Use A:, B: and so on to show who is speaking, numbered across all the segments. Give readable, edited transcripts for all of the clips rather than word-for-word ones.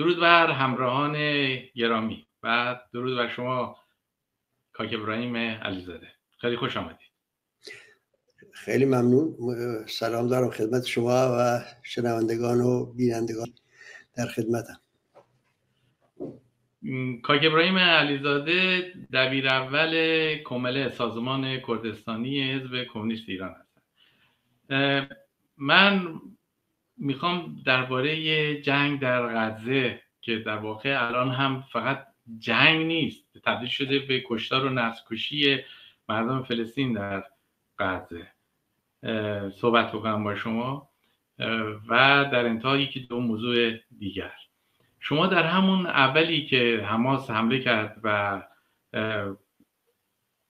A: درود بر همراهان گرامی و درود بر شما کاک ابراهیم علیزاده. خیلی خوش آمدید.
B: خیلی ممنون. سلام دارم خدمت شما و شنوندگان و بینندگان در خدمتم.
A: کاک ابراهیم علیزاده دبیر اول کمله سازمان کردستانی حزب کمونیست ایران هستم. من میخوام درباره جنگ در غزه که در واقع الان هم فقط جنگ نیست، تبدیل شده به کشتار و نسل‌کشی مردم فلسطین در غزه صحبت بکنم با شما و در انتها یکی دو موضوع دیگر. شما در همون اولی که حماس حمله کرد و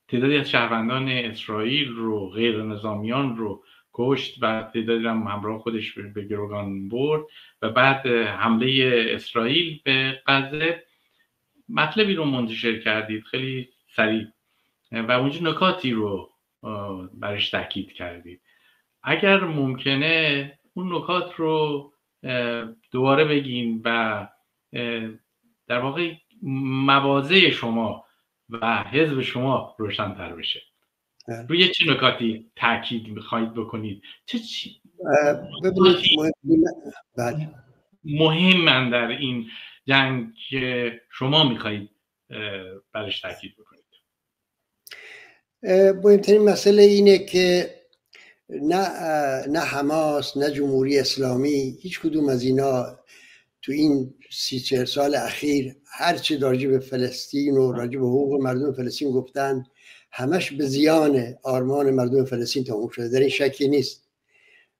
A: تعدادی از شهروندان اسرائیل رو، غیر نظامیان رو کشت و تعدادی هم همراه خودش به گروگان برد و بعد حمله اسرائیل به غزه مطلبی رو منتشر کردید خیلی سریع و اونجا نکاتی رو برش تاکید کردید. اگر ممکنه اون نکات رو دوباره بگین و در واقع مواضع شما و حزب شما روشن‌تر بشه. روی چه نکاتی تاکید می‌خواید بکنید؟ مهمن در این جنگ که شما می‌خواید برش تاکید بکنید؟
B: مهمترین مسئله اینه که نه حماس نه جمهوری اسلامی هیچ کدوم از اینا تو این 30-40 سال اخیر هرچی راجع به فلسطین و راجع به حقوق مردم فلسطین گفتن همش به زیان آرمان مردم فلسطین تموم شده، در این شکی نیست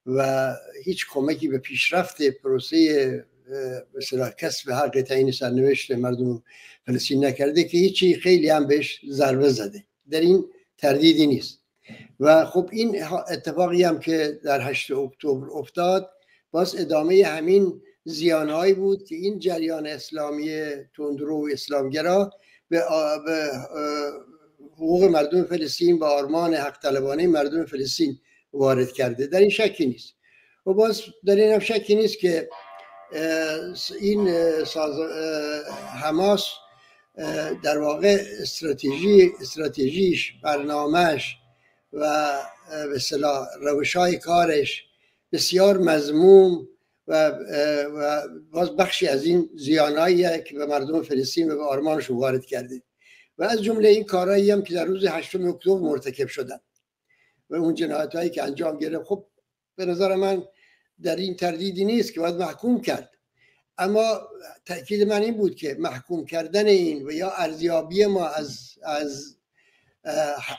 B: و هیچ کمکی به پیشرفت پروسه مثلا کسب حق تعیین سرنوشت مردم فلسطین نکرده که هیچی، خیلی هم بهش ضربه زده، در این تردیدی نیست. و خب این اتفاقی هم که در 8 اکتبر افتاد باز ادامه همین زیانهایی بود که این جریان اسلامی تندرو و اسلامگرا به حقوق مردم فلسطین و آرمان حق طلبانه مردم فلسطین وارد کرده، در این شکی نیست. و باز در این هم شکی نیست که این حماس در واقع استراتژیش، برنامهش و به اصطلاح روش‌های کارش بسیار مذموم و باز بخشی از این زیانایی که به مردم فلسطین و به آرمانشون وارد کرده و از جمله این کارهایی هم که در روز 8 اکتبر مرتکب شدن و اون جنایتایی که انجام گرفت. خب به نظر من در این تردیدی نیست که باید محکوم کرد، اما تأکید من این بود که محکوم کردن این و یا ارزیابی ما از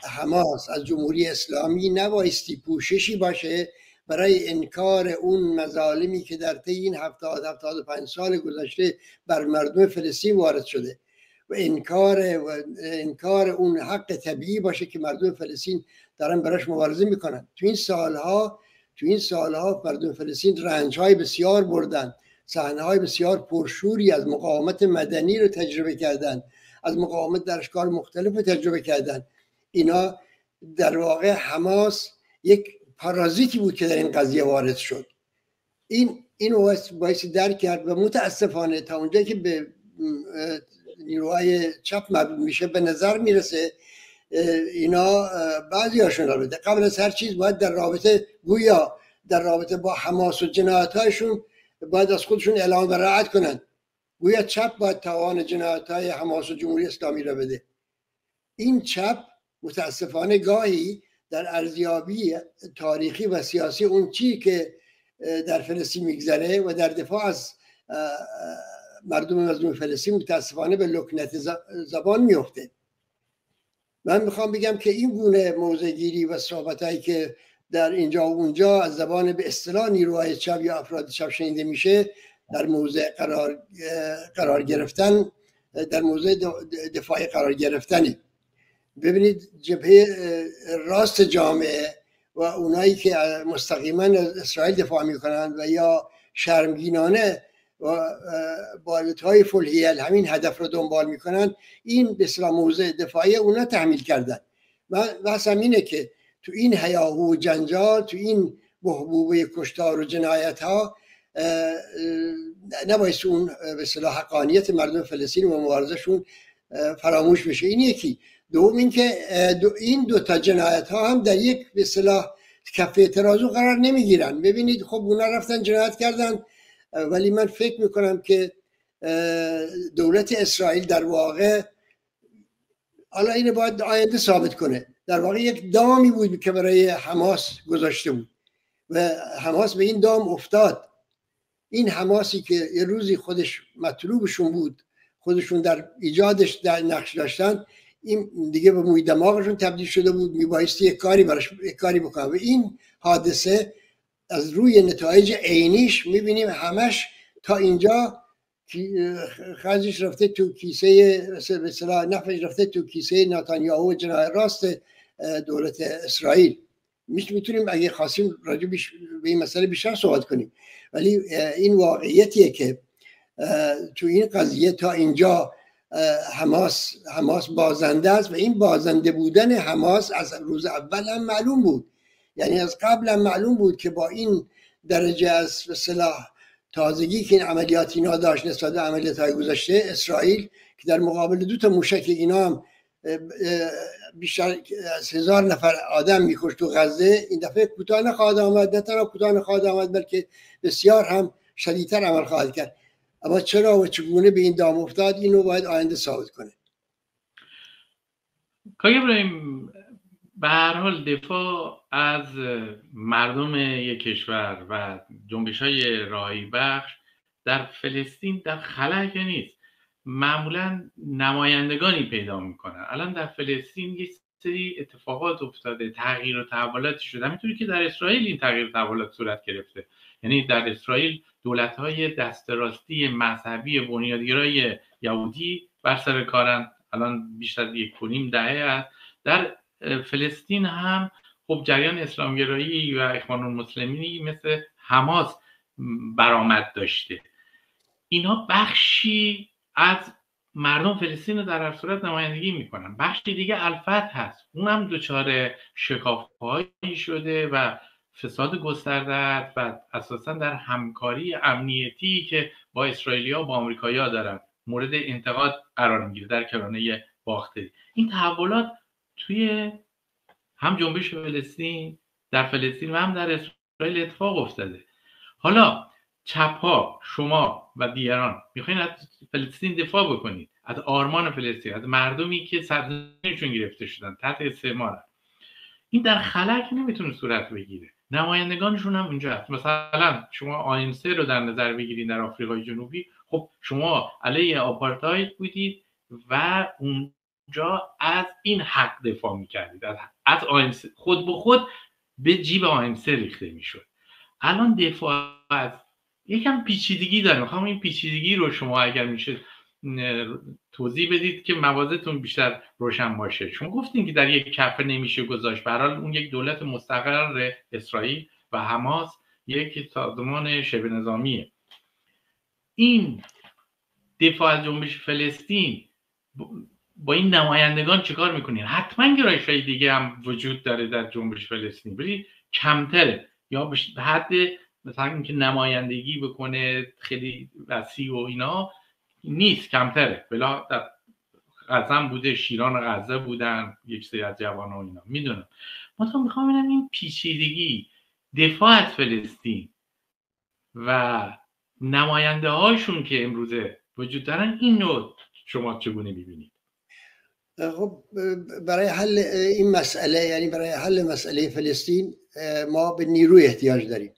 B: حماس، از جمهوری اسلامی نبایستی پوششی باشه برای انکار اون مظالمی که در طی این 70-75 سال گذشته بر مردم فلسطین وارد شده و انکار اون حق طبیعی باشه که مردم فلسطین دارن براش مبارزه میکنن. تو این سالها مردم فلسطین رنج‌های بسیار بردن، صحنه‌های بسیار پرشوری از مقاومت مدنی رو تجربه کردن، از مقاومت در اشکال مختلف تجربه کردن. اینا در واقع حماس یک پارازیتی بود که در این قضیه وارد شد. این باعث درک کرد و متاسفانه تا اونجایی که به نیروهای چپ مربوط میشه به نظر میرسه اینا بعضی هاشون البته قبل از هر چیز باید در رابطه با حماس و جنایت‌هاشون باید از خودشون اعلام براءت کنن. گویا چپ باید تاوان جنایت‌های حماس و جمهوری اسلامی را بده. این چپ متاسفانه گاهی در ارزیابی تاریخی و سیاسی اون چی که در فلسطین میگذره و در دفاع از مردم مظلوم فلسطین متاسفانه به لکنت زبان میفته. من میخوام بگم که این گونه موضع‌گیری و صحبتایی که در اینجا و اونجا از زبان به اصطلاح نیروهای چپ یا افراد چپ شنیده میشه در موضع قرار گرفتن، در موضع دفاعی قرار گرفتنی. ببینید جبهه راست جامعه و اونایی که مستقیما از اسرائیل دفاع میکنن و یا شرمگینانه و بالتهای فلحیل همین هدف رو دنبال میکنن، این به اصطلاح موضع دفاعی اونا تحمیل کردن. بحث اینه که تو این هیاهو و جنجال، تو این بحبوبه کشتار و جنایت ها نباید اون به اصطلاح حقانیت مردم فلسطین و مبارزشون فراموش بشه. این یکی. دوم اینکه این دو تا جنایت ها هم در یک به اصطلاح کفه ترازو قرار نمیگیرن. ببینید خب اونا رفتن جنایت کردن، ولی من فکر میکنم که دولت اسرائیل در واقع، حالا اینو باید آینده ثابت کنه، در واقع یک دامی بود که برای حماس گذاشته بود و حماس به این دام افتاد. این حماسی که یه روزی خودش مطلوبشون بود، خودشون در ایجادش در نقش داشتن، این دیگه به موی دماغشون تبدیل شده بود، میبایستی یک کاری بکنن. و این حادثه از روی نتایج عینیش میبینیم همش تا اینجا خرجش رفته تو کیسه، به اصطلاح نفعش رفته تو کیسه نتانیاهو و جناح راست دولت اسرائیل. میتونیم اگه خواستیم راجع به این مسئله بیشتر صحبت کنیم، ولی این واقعیتیه که تو این قضیه تا اینجا حماس بازنده است و این بازنده بودن حماس از روز اول هم معلوم بود. یعنی از قبل هم معلوم بود که با این درجه از اصطلاح تازگی که این عملیات اینا داشت نسبت به عملیات‌های گذشته، اسرائیل که در مقابل 2 موشک اینا هم بیشتر از 1000 نفر آدم می‌کشت تو غزه، این دفعه کوتاه نخواهد آمد، نه تنها کوتاه نخواهد آمد بلکه بسیار هم شدیدتر عمل خواهد کرد. اما چرا و چگونه به این دام افتاد، اینو باید آینده ثابت کنه.
A: کاغ ابراهیم، به هر حال دفاع از مردم یک کشور و جنبش‌های راهی بخش در فلسطین در خلا که نیست، معمولا نمایندگانی پیدا میکنن. الان در فلسطین یک سری اتفاقات افتاده، تغییر و تحولات شده، همینطوری که در اسرائیل این تغییر و تحولات صورت گرفته. یعنی در اسرائیل دولت‌های دست راستی مذهبی بنیادگرای یهودی بر سر کارن، الان بیشتر از 1.5 دهه است. در فلسطین هم خب جریان اسلامگرایی و اخوان المسلمینی مثل حماس برآمد داشته. اینها بخشی از مردم فلسطین رو در هر صورت نمایندگی میکنن. بخشی دیگه الفتح هست، اونم دچار شکاف‌هایی شده و فساد گسترده است و اساسا در همکاری امنیتی که با اسرائیلی‌ها و با آمریکایی‌ها دارن مورد انتقاد قرار میگیره در کرانه باختری. این تحولات توی هم جنبش فلسطین در فلسطین و هم در اسرائیل اتفاق افتاده. حالا چپ‌ها، شما و دیگران میخواین از فلسطین دفاع بکنید، از آرمان فلسطین، از مردمی که سرزمینشون گرفته شدن تحت استعمار. این در خلا که نمیتونه صورت بگیره. نمایندگانشون هم اونجا هست. مثلا شما آینسه رو در نظر بگیرید در آفریقای جنوبی، خب شما علیه آپارتاید بودید و اونجا از این حق دفاع میکردید، از آینسه خود به خود به جیب آینسه ریخته میشد. الان دفاع از یکم پیچیدگی داره. میخوام این پیچیدگی رو شما اگر میشه توضیح بدید که موازتون بیشتر روشن باشه. شما گفتین که در یک کفه نمیشه گذاشت. به هر حال اون یک دولت مستقر اسرائیل و حماس یک سازمان شبه نظامیه. این دفاع از جنبش فلسطین با این نمایندگان چیکار میکنین؟ حتما گرایش‌های دیگه هم وجود داره در جنبش فلسطین، ولی کمتره، یا به حد مثلا اینکه نمایندگی بکنه خیلی وسیع و اینا نیست، کمتره. بلا در غزه بوده، شیران غزه بودن یک سری از جوانان و اینا، میدونم. من میخوام ببینم این پیچیدگی دفاع از فلسطین و نماینده هاشون که امروزه وجود دارن، این نوع شما چگونه میبینید؟
B: خب برای حل این مسئله، یعنی برای حل مسئله فلسطین ما به نیروی احتیاج داریم.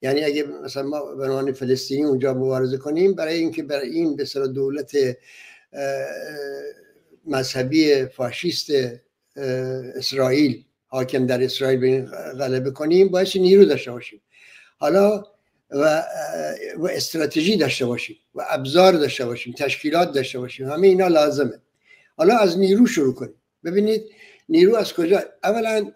B: یعنی اگه مثلا ما به عنوان فلسطینی اونجا مبارزه کنیم، برای اینکه برای این به اصطلاح دولت مذهبی فاشیست اسرائیل حاکم در اسرائیل به این غلبه کنیم، باید نیرو داشته باشیم، حالا و استراتژی داشته باشیم و ابزار داشته باشیم، تشکیلات داشته باشیم. همه اینا لازمه. حالا از نیرو شروع کنیم. ببینید نیرو از کجا؟ اولا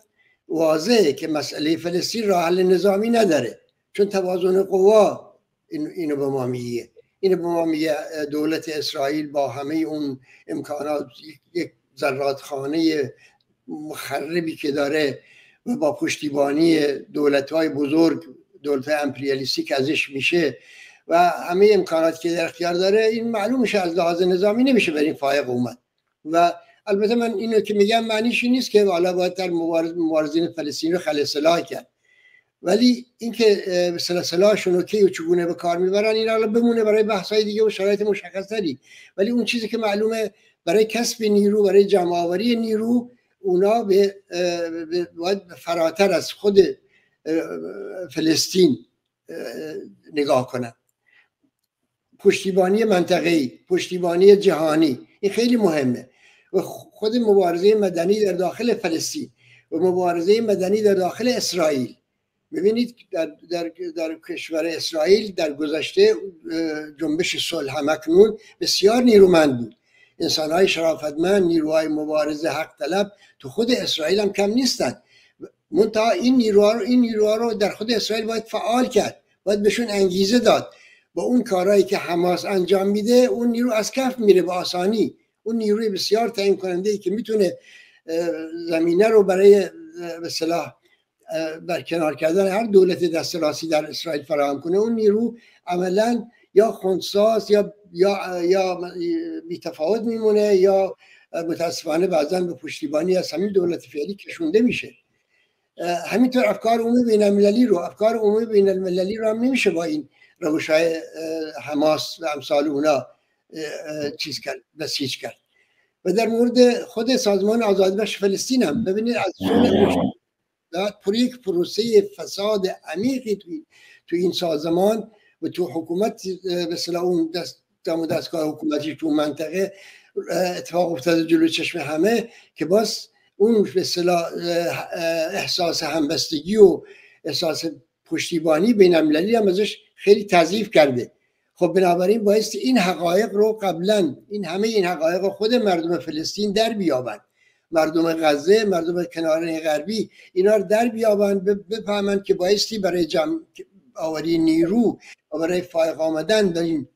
B: واضحه که مسئله فلسطین راه حل نظامی نداره، چون توازن قوا اینو به ما میگه. اینو به ما میگه دولت اسرائیل با همه اون امکانات، یک زرادخانه مخربی که داره و با پشتیبانی دولت‌های بزرگ، دولت امپریالیستی که ازش میشه، و همه امکاناتی که در اختیار داره، این معلوم میشه از لحاظ نظامی نمیشه بر این فائق اومد. و البته من اینو که میگم معنیش نیست که حالا باید در مبارزین فلسطینی رو خلع سلاح کرد، ولی اینکه سلاحشون رو کی و چگونه به کار میبرن این حالا بمونه برای بحث‌های دیگه و شرایط مشخص‌تری. ولی اون چیزی که معلومه برای کسب نیرو، برای جمع آوری نیرو، اونا باید فراتر از خود فلسطین نگاه کنن. پشتیبانی منطقه‌ای، پشتیبانی جهانی، این خیلی مهمه. و خود مبارزه مدنی در داخل فلسطین و مبارزه مدنی در داخل اسرائیل، ببینید در کشور اسرائیل در گذشته جنبش صلح همکنون بسیار نیرومند بود، انسان‌های شرافتمند، نیروهای مبارزه حق طلب تو خود اسرائیل هم کم نیستن. منتها این نیروها رو در خود اسرائیل باید فعال کرد، باید بهشون انگیزه داد. با اون کارهایی که حماس انجام میده اون نیرو از کف میره به آسانی. اون نیروی بسیار تعیین کننده ای که میتونه زمینه رو برای به اصطلاح برکنار کردن هر دولت دست راستی در اسرائیل فراهم کنه، اون نیرو عملا یا خنثی‌ست یا بی‌تفاوت میمونه یا متاسفانه بعضا به پشتیبانی از همین دولت فعلی کشونده میشه. همینطور افکار عمومی بین المللی رو هم نمیشه با این روش‌های حماس و امثال اونا بسیج کرد. و در مورد خود سازمان آزادیبخش فلسطین هم ببینید از پر یک پروسه فساد عمیقی تو این سازمان و تو حکومت به اصطلاح اون دستگاه حکومتی تو منطقه اتفاق افتاده جلوی چشم همه که باز اون به اصطلاح احساس همبستگی و احساس پشتیبانی بین المللی هم ازش خیلی تضعیف کرده. خب بنابراین بایستی این حقایق رو قبلا همه این حقایق رو خود مردم فلسطین در بیابند، مردم غزه، مردم کناره غربی اینا رو در بیابند، بفهمند که بایستی برای جمع آوری نیرو و برای فائق آمدن در این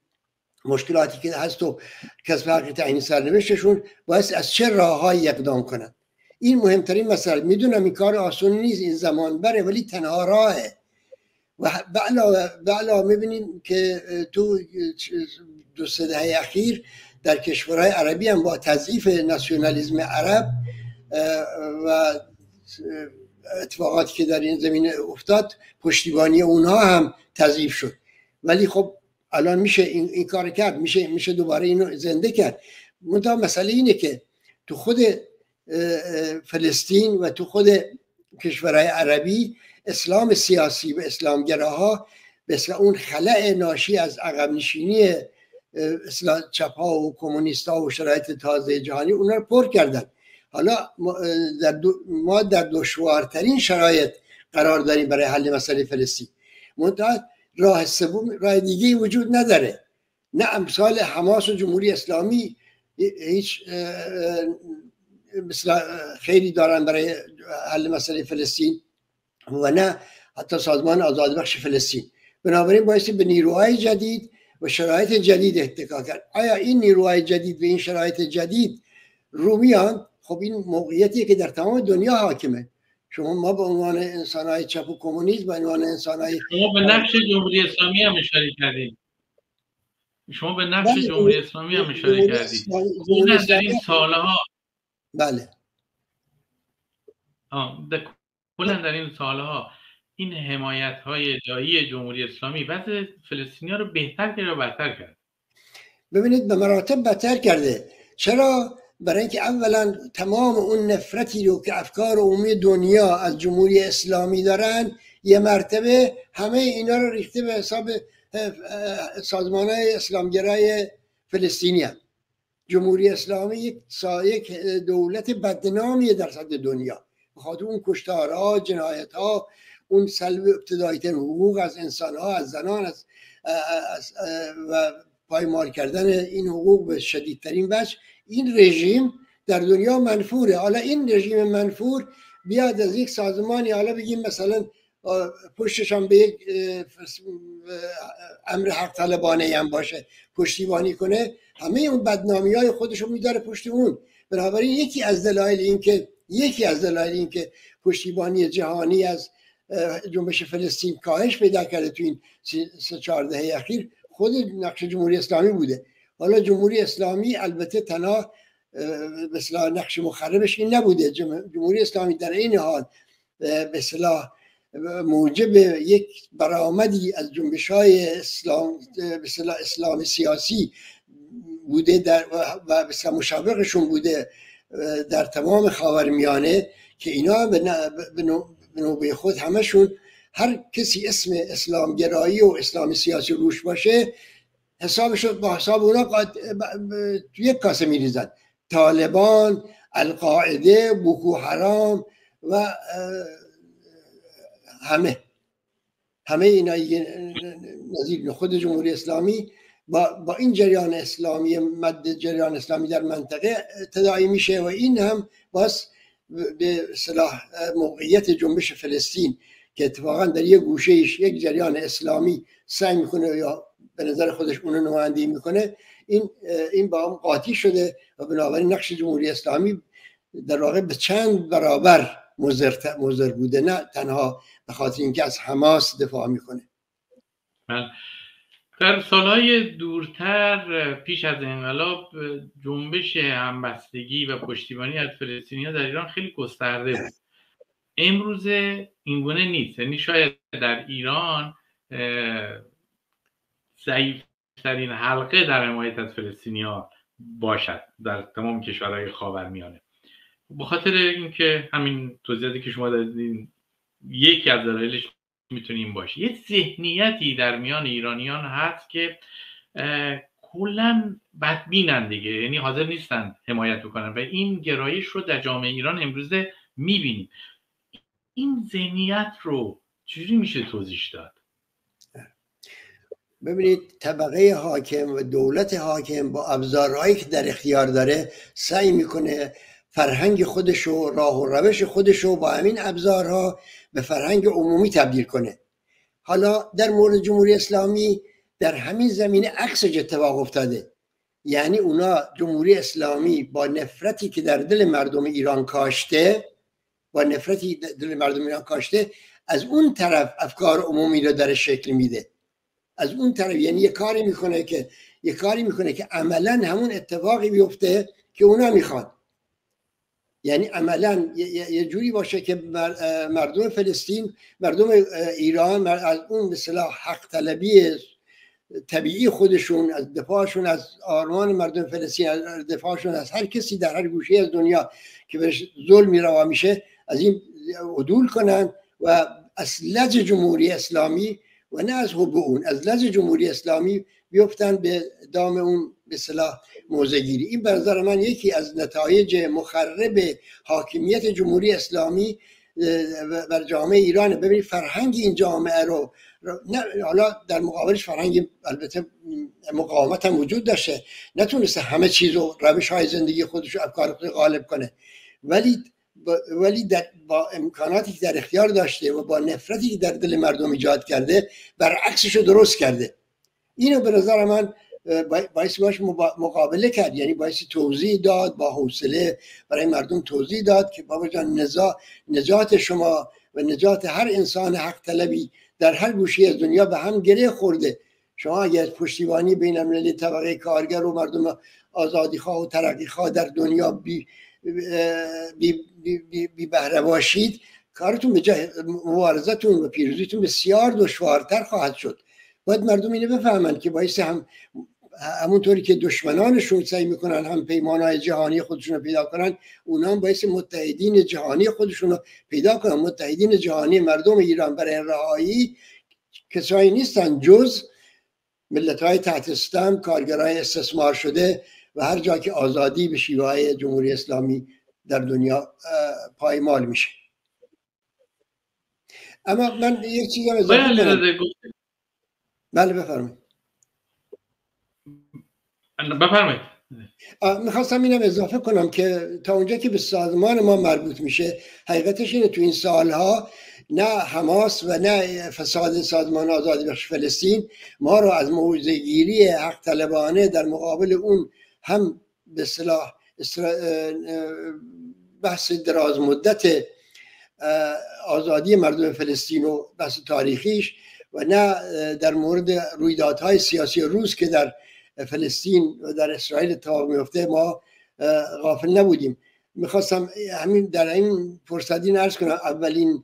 B: مشکلاتی که هست و کسب حق تعیین سرنوشتشون بایستی از چه راههایی اقدام کنند. این مهمترین مسئله. میدونم این کار آسون نیست، این زمان بره، ولی تنها راهه. و به علاوه میبینیم که تو 2-3 دهه اخیر در کشورهای عربی هم با تضعیف ناسیونالیسم عرب و اتفاقاتی که در این زمینه افتاد پشتیبانی اونها هم تضعیف شد. ولی خب الان میشه این کار کرد، میشه دوباره اینو زنده کرد. منتها مسئله اینه که تو خود فلسطین و تو خود کشورهای عربی اسلام سیاسی و اسلامگراها مثل اون خلأ ناشی از عقب نشینی چپ‌ها و کمونیست‌ها و شرایط تازه جهانی اونا رو پر کردن. حالا ما در دشوارترین شرایط قرار داریم برای حل مسئله فلسطین. منتها راه دیگه‌ای وجود نداره، نه امثال حماس و جمهوری اسلامی هیچ مثلا خیلی دارن برای حل مسئله فلسطین و نه حتی سازمان آزادیبخش فلسطین. بنابراین بایستی به نیروهای جدید و شرایط جدید اتکا کرد. آیا این نیروهای جدید و این شرایط جدید رومیان؟ خب این موقعیتیه که در تمام دنیا حاکمه. ما به عنوان انسان‌های چپ و کمونیسم، به عنوان انسان‌های
A: شما به نقش جمهوری اسلامی هم اشاره کردید. شما به نقش جمهوری اسلامی هم اشاره کردید. اون در این سالها
B: بله
A: کلا در این سالها این حمایت‌های دایی جمهوری اسلامی وضع فلسطینی‌ها رو بهتر کرد یا بدتر کرد؟
B: ببینید به مراتب بدتر کرده. چرا؟ برای اینکه اولا تمام اون نفرتی رو که افکار عمومی دنیا از جمهوری اسلامی دارن یه مرتبه همه اینا رو ریخته به حساب سازمان‌های اسلامگرای فلسطینی هم. جمهوری اسلامی یک دولت بدنامیه در سطح دنیا، بخاطر اون کشتارها، جنایت‌ها، اون سلب ابتدایی ترین حقوق از انسان‌ها، از زنان، و پایمال کردن این حقوق به شدیدترین وجه. این رژیم در دنیا منفوره. حالا این رژیم منفور بیاد از یک سازمانی، حالا بگیم مثلا پشتش هم به یک امر حق طلبانه هم باشه، پشتیبانی کنه، همه اون بدنامی‌های خودشو میداره پشت اون. بنابراین یکی از دلایل این که پشتیبانی جهانی از جنبش فلسطین کاهش پیدا کرده تو این 3-4 دهه اخیر خود نقش جمهوری اسلامی بوده. حالا جمهوری اسلامی البته تنها به اصطلاح نقش مخربش این نبوده، جمهوری اسلامی در این حال به اصطلاح موجب یک برآمدی از جنبش‌های اسلام به اصطلاح اسلام سیاسی بوده و به اصطلاح مشابهشون بوده در تمام خاورمیانه که اینا به نوبه خود همشون هر کسی اسم اسلام گرایی و اسلام سیاسی روش باشه حسابش با حساب اونا تو یک کاسه میریزن. طالبان، القاعده، بوکو حرام و همه اینا نظیر خود جمهوری اسلامی با این جریان اسلامی مد جریان اسلامی در منطقه تداعی میشه و این هم باز به اصطلاح موقعیت جنبش فلسطین که اتفاقا در یک گوشهش یک جریان اسلامی سعی میکنه یا به نظر خودش اون نمایندگی میکنه، این با هم قاطی شده و بنابراین نقش جمهوری اسلامی در واقع به چند برابر مضر بوده، نه تنها به خاطر اینکه از حماس دفاع میکنه.
A: در سالهای دورتر پیش از انقلاب جنبش همبستگی و پشتیبانی از فلسطینی‌ها در ایران خیلی گسترده بود. امروزه اینگونه نیست، یعنی شاید در ایران ضعیف‌ترین حلقه در حمایت از فلسطینی‌ها باشد در تمام کشورهای خاورمیانه. به خاطر اینکه همین توضیحاتی که شما دادین یکی از دلایلش میتونه این باشه، یه ذهنیتی در میان ایرانیان هست که کلا بدبینن دیگه، یعنی حاضر نیستن حمایت بکنن و این گرایش رو در جامعه ایران امروزه میبینیم. این ذهنیت رو چجوری میشه توضیح داد؟
B: ببینید طبقه حاکم و دولت حاکم با ابزارهایی که در اختیار داره سعی میکنه فرهنگ خودش و راه و روش خودش رو با همین ابزارها به فرهنگ عمومی تبدیل کنه. حالا در مورد جمهوری اسلامی در همین زمینه عکسش اتفاق افتاده، یعنی اونا جمهوری اسلامی با نفرتی که در دل مردم ایران کاشته از اون طرف افکار عمومی رو در شکل میده، از اون طرف یعنی یه کاری میکنه که عملا همون اتفاقی بیفته که اونا میخوان، یعنی عملا یه جوری باشه که مردم فلسطین، مردم ایران از اون به اصطلاح حق طلبی طبیعی خودشون، از دفاعشون از آرمان مردم فلسطین، از دفاعشون از هر کسی در هر گوشه از دنیا که بهش ظلمی روا میشه، از این عدول کنن و از لج جمهوری اسلامی و نه از حب اون، از لج جمهوری اسلامی بیفتن به دام اون به اصطلاح موضع‌گیری. این به نظر من یکی از نتایج مخرب حاکمیت جمهوری اسلامی بر جامعه ایران. ببینید فرهنگ این جامعه رو نه، حالا در مقابلش فرهنگ البته مقاومت هم وجود داشته، نتونسته همه چیز رو روش‌های زندگی خودش و افکار خودش غالب کنه، ولی با امکاناتی که در اختیار داشته و با نفرتی که در دل مردم ایجاد کرده برعکسش رو درست کرده. اینو به نظر من باعث باش مقابله کرد، یعنی باعث توضیح داد، با حوصله برای مردم توضیح داد که بابا جان نجات شما و نجات هر انسان حق طلبی در هر گوشه از دنیا به هم گره خورده. شما اگر پشتیبانی بین المللی طبقه کارگر و مردم آزادیخواه و ترقیخواه در دنیا بی بهره باشید، کارتون به جای مبارزتون و پیروزیتون بسیار دشوارتر خواهد شد. باید مردم اینو بفهمن که باعث همونطوری که دشمنانشون سعی میکنن هم پیمانهای جهانی خودشون رو پیدا کنن، اونا هم باعث متحدین جهانی خودشون رو پیدا کنن. متحدین جهانی مردم ایران برای رهایی کسایی نیستن جز ملت‌های تحت ستم، کارگرای استثمار شده و هر جا که آزادی به شیوه جمهوری اسلامی در دنیا پایمال میشه. اما من یک چیزی هم اضافه کنم. بله بفرمایید. میخواستم اینم اضافه کنم که تا اونجا که به سازمان ما مربوط میشه، حقیقتش اینه تو این سالها نه حماس و نه فساد سازمان آزادی بخش فلسطین ما رو از موضع‌گیری حق طلبانه در مقابل اون هم به اصطلاح بحث دراز مدت آزادی مردم فلسطین و بحث تاریخیش و نه در مورد رویدادهای سیاسی روز که در فلسطین و در اسرائیل اتفاق میفته ما غافل نبودیم. میخواستم همین در این فرصت این عرض کنم اولین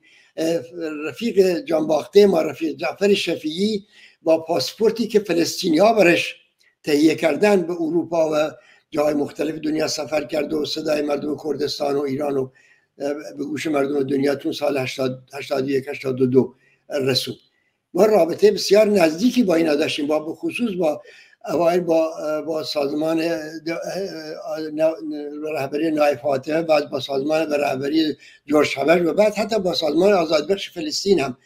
B: رفیق جانباخته ما رفیق جعفر شفیعی با پاسپورتی که فلسطینی ها برش تهیه کردن به اروپا و جای مختلف دنیا سفر کرد و صدای مردم کردستان و ایران و به گوش مردم دنیا تون سال 81 82 رسوند. ما رابطه بسیار نزدیکی با اینا داشتیم، با به خصوص با اوایل با سازمان رهبری نایب فاطمه، بعد با سازمان به رهبری جورج هاور و بعد حتی با سازمان آزادبخش فلسطین هم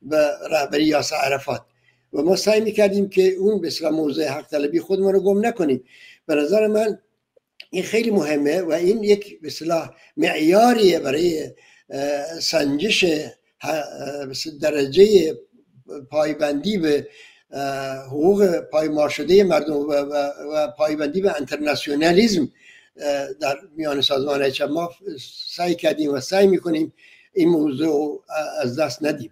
B: به رهبری یاسر عرفات. و ما سعی میکردیم که اون به اصطلاح موضع حق طلبی خودمون رو گم نکنیم. به نظر من این خیلی مهمه و این یک به اصطلاح معیاریه برای سنجش درجه پایبندی به حقوق پایمال شده مردم و پایبندی به انترناسیونالیسم در میان سازمان اجتماع. ما سعی کردیم و سعی میکنیم این موضوع از دست ندیم.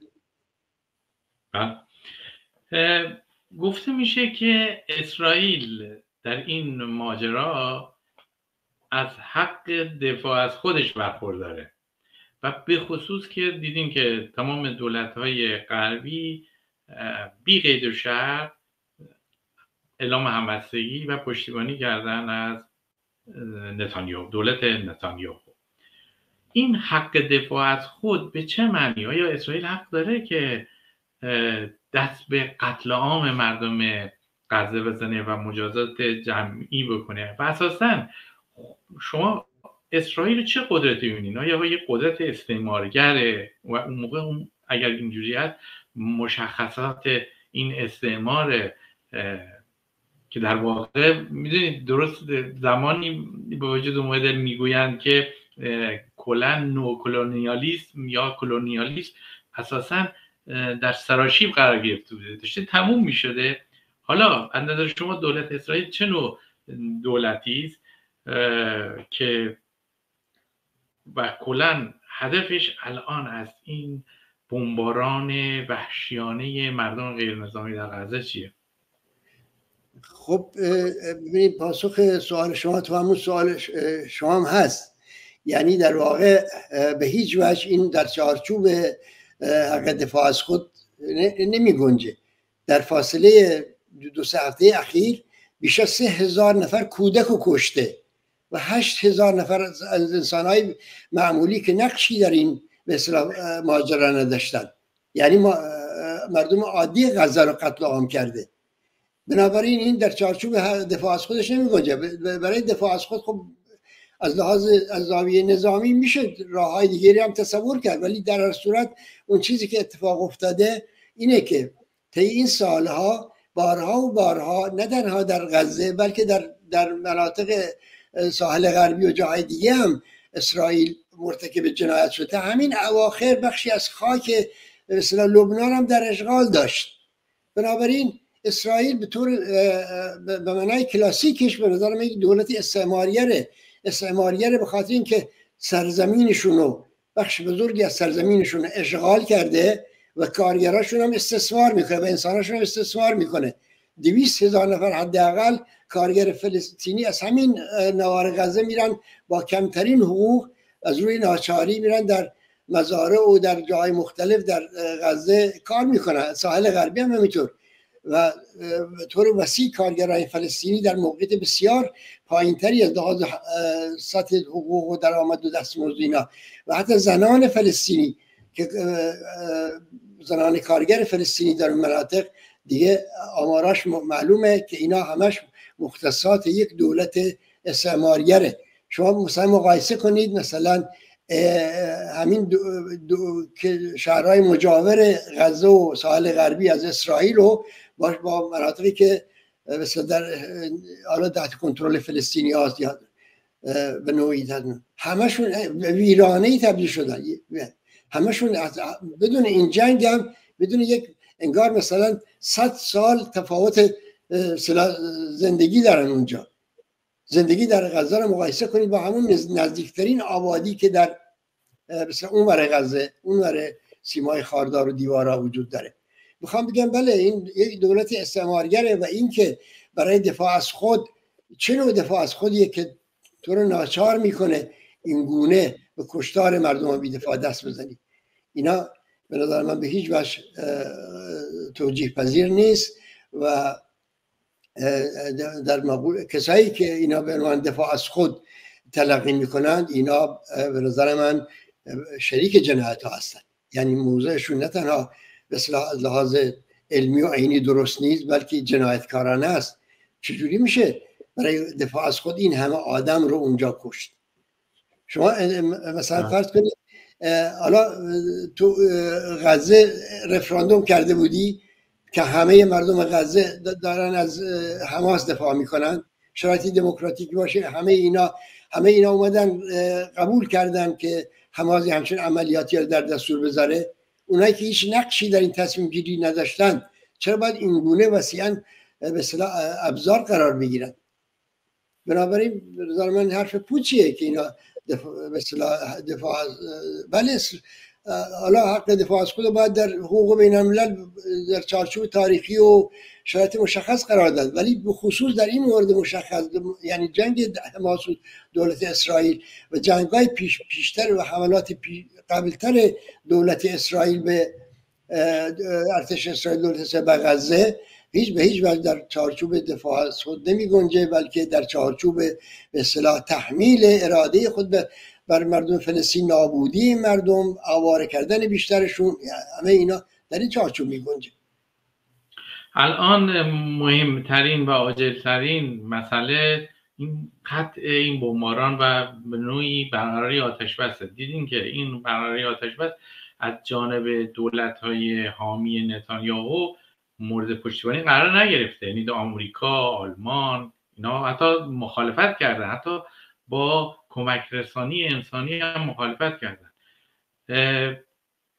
A: گفته میشه که اسرائیل در این ماجرا از حق دفاع از خودش برخورداره و به خصوص که دیدیم که تمام دولت‌های غربی بی قید و شرط اعلام همبستگی و پشتیبانی کردن از نتانیاهو، دولت نتانیاهو. این حق دفاع از خود به چه معنی؟ آیا اسرائیل حق داره که دست به قتل عام مردم غزه بزنه و مجازات جمعی بکنه؟ و اساساً شما اسرائیل چه قدرتی می‌بینید؟ آیا یه قدرت استعمارگره و اون موقع اگر اینجوری هست مشخصات این استعمار که در واقع میدونید درست زمانی به وجود اومده میگویند که کلا نوکولونیالیسم یا کلونیالیسم اساساً در سراشیب قرار گرفته بوده، داشته تموم میشده. حالا از نظر شما دولت اسرائیل چه نوع دولتی است که و کلا هدفش الان از این بمباران وحشیانه مردم غیر نظامی در غزه چیه؟
B: خب ببینید پاسخ سوال شما تو همون سوال شما هم هست. یعنی در واقع به هیچ وجه این در چارچوب حق دفاع از خود نمی گنجه. در فاصله 2-3 هفته اخیر بیش از 3000 نفر کودک رو کشته و 8000 نفر از انسانهای معمولی که نقشی در این به اصطلاح ماجرا نداشتن، یعنی مردم عادی غزه رو قتل عام کرده. بنابراین این در چارچوب دفاع از خودش نمی گنجه. برای دفاع از خود خب از لحاظ از زاویه نظامی میشه راههای دیگری هم تصور کرد، ولی در هر صورت اون چیزی که اتفاق افتاده اینه که طی این سالها بارها و بارها نه تنها در غزه بلکه در مناطق ساحل غربی و جاهای دیگه هم اسرائیل مرتکب جنایت شده. همین اواخر بخشی از خاک مثلا لبنان هم در اشغال داشت. بنابراین اسرائیل به طور به معنای کلاسیکش به نظر من یک دولت استعماریه به خاطر اینکه سرزمینشونو بخش بزرگی از سرزمینشون اشغال کرده و کارگراشون هم استثمار میکنه و انساناشون هم استثمار میکنه. 200,000 نفر حداقل کارگر فلسطینی از همین نوار غزه میرن با کمترین حقوق از روی ناچاری میرن در مزارع و در جای مختلف در غزه کار میکنن. ساحل غربی هم همینطور و به طور وسیع کارگرای فلسطینی در موقعیت بسیار پایینتری از لحاظ سطح حقوق و درآمد و دستمزد اینا و حتی زنان فلسطینی که زنان کارگر فلسطینی در مناطق دیگه آماراش معلومه که اینا همش مختصات یک دولت استعمارگره. شما مثلا مقایسه کنید مثلا همین که شهرهای مجاور غزه و ساحل غربی از اسرائیل رو با مناطقی که مثلا در حالا تحت کنترل فلسطینی هاست یا به نوعی همشون ویرانه‌ای تبدیل شدن. همشون بدون این جنگ هم بدون یک انگار مثلا 100 سال تفاوت زندگی دارن اونجا. زندگی در غزه رو مقایسه کنید با همون نزدیکترین آبادی که در مثلا اون ور غزه، اون ور سیمای خاردار و دیوارا وجود داره. میخوام بگم بله این یک دولت استعمارگره و این که برای دفاع از خود، چه نوع دفاع از خودیه که تو رو ناچار میکنه این گونه به کشتار مردم بی دفاع دست بزنی. اینا به نظر من به هیچ وجه توجیه پذیر نیست و در مقول کسایی که اینا به عنوان دفاع از خود تلقی میکنند، اینا به نظر من شریک جنایت ها هستند. یعنی موضوعشون نه تنها به اصطلاح از لحاظ علمی و عینی درست نیست، بلکه جنایتکارانه است. چجوری میشه برای دفاع از خود این همه آدم رو اونجا کشت؟ شما مثلا فرض کنید حالا تو غزه رفراندوم کرده بودی که همه مردم غزه دارن از حماس دفاع میکنن، شرایطی دموکراتیک باشه، همه اینا اومدن قبول کردن که حماس همچین عملیاتی رو در دستور بذاره. اونایی که هیچ نقشی در این تصمیم گیری نداشتن چرا باید این گونه وسیعاً به اصطلاح ابزار قرار بگیرن؟ بنابراین به نظر من حرف پوچیه که اینا دفاع از بله حالا حق دفاع از خود باید در حقوق بین الملل در چارچوب تاریخی و شرایط مشخص قرار داد، ولی به خصوص در این مورد مشخص، یعنی جنگ حماس و دولت اسرائیل و جنگ‌های پیشتر و حملات قبلتر دولت اسرائیل به ارتش اسرائیل دولت اسرائیل به غزه به هیچ وجه در چارچوب دفاع از خود نمی گنجه، بلکه در چارچوب به اصطلاح تحمیل اراده خود بر مردم فلسطین، نابودی مردم، آواره کردن بیشترشون، همه اینا در این چارچوب می گنجه.
A: الان مهمترین و عاجلترین مسئله این قطع این بمباران و به نوعی برقراری آتش بس. دیدین که این برقراری آتش بس از جانب دولت‌های حامی نتانیاهو مورد پشتیبانی قرار نگرفته. یعنی آمریکا، آلمان، اینا حتی مخالفت کردن، حتی با کمک رسانی انسانی هم مخالفت کردن.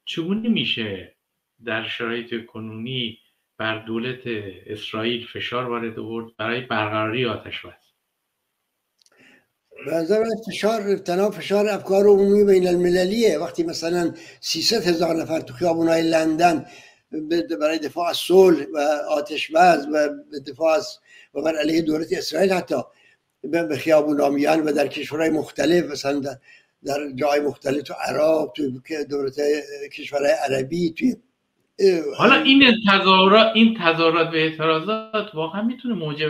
A: چگونه میشه در شرایط کنونی بر دولت اسرائیل فشار وارد آورد برای برقراری آتش بس؟
B: به نظر من فشار افکار عمومی بین المللیه. وقتی مثلا 300,000 نفر تو خیابونای لندن برای دفاع از صلح و آتش بس و دفاع از و بر علیه دولت اسرائیل حتی به خیابونا میان و در کشورهای مختلف، مثلا در جای مختلف، تو عراق، تو دولت کشورهای عربی، توی
A: حالا این تظاهرات و اعتراضات واقعا میتونه موجب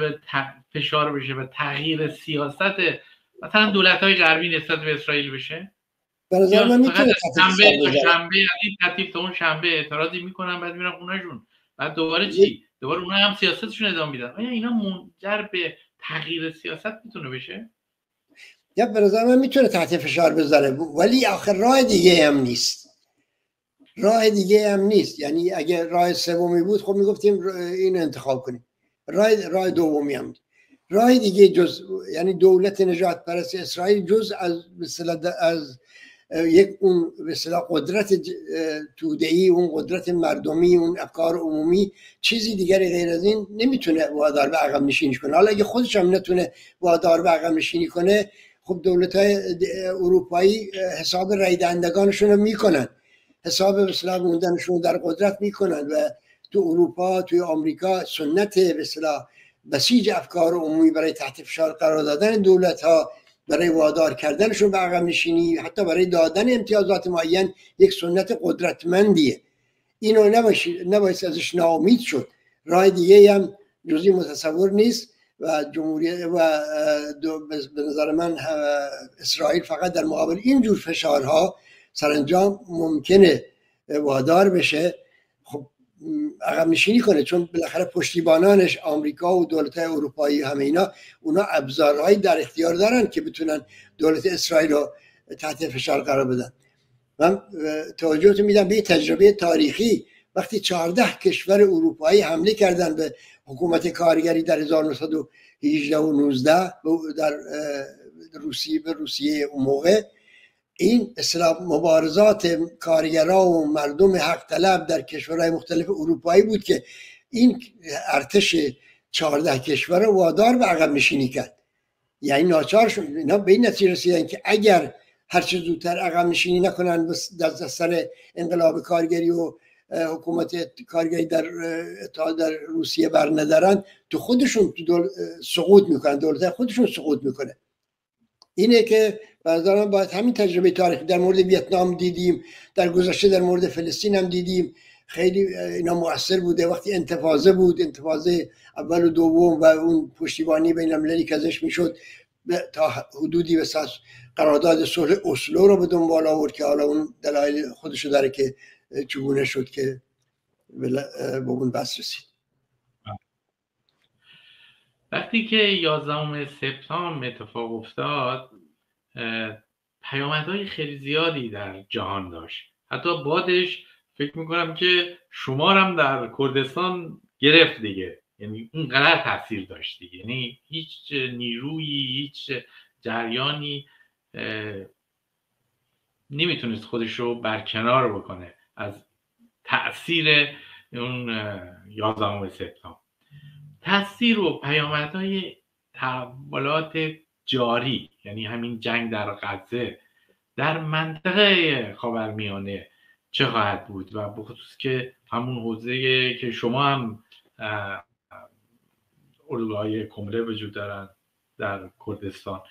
A: فشار بشه و تغییر سیاست مثلا دولت‌های غربی نسبت به اسرائیل بشه؟
B: به نظر من میتونه
A: شنبه از این تعطیل تا اون شنبه اعتراضی میکنن، بعد میرن خونه‌شون، بعد دوباره چی؟ دوباره اونها هم سیاستشون ادامه میدن. آیا اینا منجر به تغییر سیاست میتونه بشه؟
B: یا به نظر من میتونه تحت فشار بذاره، ولی آخر راه دیگه هم نیست. یعنی اگه راه سومی بود خب میگفتیم این انتخاب کنیم. راه دومی هم نیست. راه دیگه جز یعنی دولت نجات پرست اسرائیل جز از یک اون به اصطلاح قدرت توده‌ای، اون قدرت مردمی، اون افکار عمومی، چیزی دیگری غیر از این نمیتونه وادار به عقب نشینی کنه. حالا اگه خودش هم نتونه وادار به عقب نشینی کنه، خب دولت‌های اروپایی حساب رای دهندگانشون رو میکنن، حساب به اصطلاح موندنشون در قدرت میکنن و تو اروپا، توی آمریکا سنت به اصطلاح بسیج افکار عمومی برای تحت فشار قرار دادن دولت‌ها، برای وادار کردنشون به عقب نشینی، حتی برای دادن امتیازات معین، یک سنت قدرتمندیه. اینو نباید ازش ناامید شد. راه دیگه هم جزئی متصور نیست و جمهوری و به نظر من اسرائیل فقط در مقابل اینجور فشارها سرانجام ممکنه وادار بشه خب عقب نشینی کنه، چون بالاخره پشتیبانانش آمریکا و دولت‌های اروپایی همه اونا ابزارهایی در اختیار دارن که بتونن دولت اسرائیل رو تحت فشار قرار بدن. من توجهتون میدم به تجربه تاریخی. وقتی 14 کشور اروپایی حمله کردن به حکومت کارگری در 1918 و 19 در روسیه اون موقع، این اصطلاح مبارزات کارگران و مردم حق طلب در کشورهای مختلف اروپایی بود که این ارتش 14 کشور رو وادار به عقب نشینی کرد. یعنی ناچار شد اینا به این نتیجه رسیدن که اگر هرچه زودتر عقب نشینی نکنن، از سر انقلاب کارگری و حکومت کارگری در روسیه بر ندارن، تو خودشون سقوط میکنن، دولت خودشون سقوط میکنه. اینه که بعضا باید همین تجربه تاریخی در مورد ویتنام دیدیم، در گذشته در مورد فلسطین هم دیدیم، خیلی اینا مؤثر بوده. وقتی انتفاضه بود، انتفاضه اول و دوم و اون پشتیبانی بین المللی که ازش میشد تا حدودی بساس قرارداد صلح اسلو رو به دنبال آورد که حالا اون دلایل خودشو داره که چگونه شد که به اون بس رسید.
A: وقتی که 11 سپتامبر اتفاق افتاد، پیامدهای خیلی زیادی در جهان داشت. حتی بعدش فکر میکنم که شمارم در کردستان گرفت دیگه، یعنی این قدر تاثیر داشت دیگه. یعنی هیچ نیرویی، هیچ جریانی نمیتونست خودش رو برکنار بکنه از تأثیر اون 11 سپتامبر. تأثیر و پیامدهای تحولات جاری، یعنی همین جنگ در غزه در منطقه خاورمیانه چه خواهد بود، و بخصوص که همون حوزه که شما هم اردوگاه‌های کمره وجود دارن در کردستان،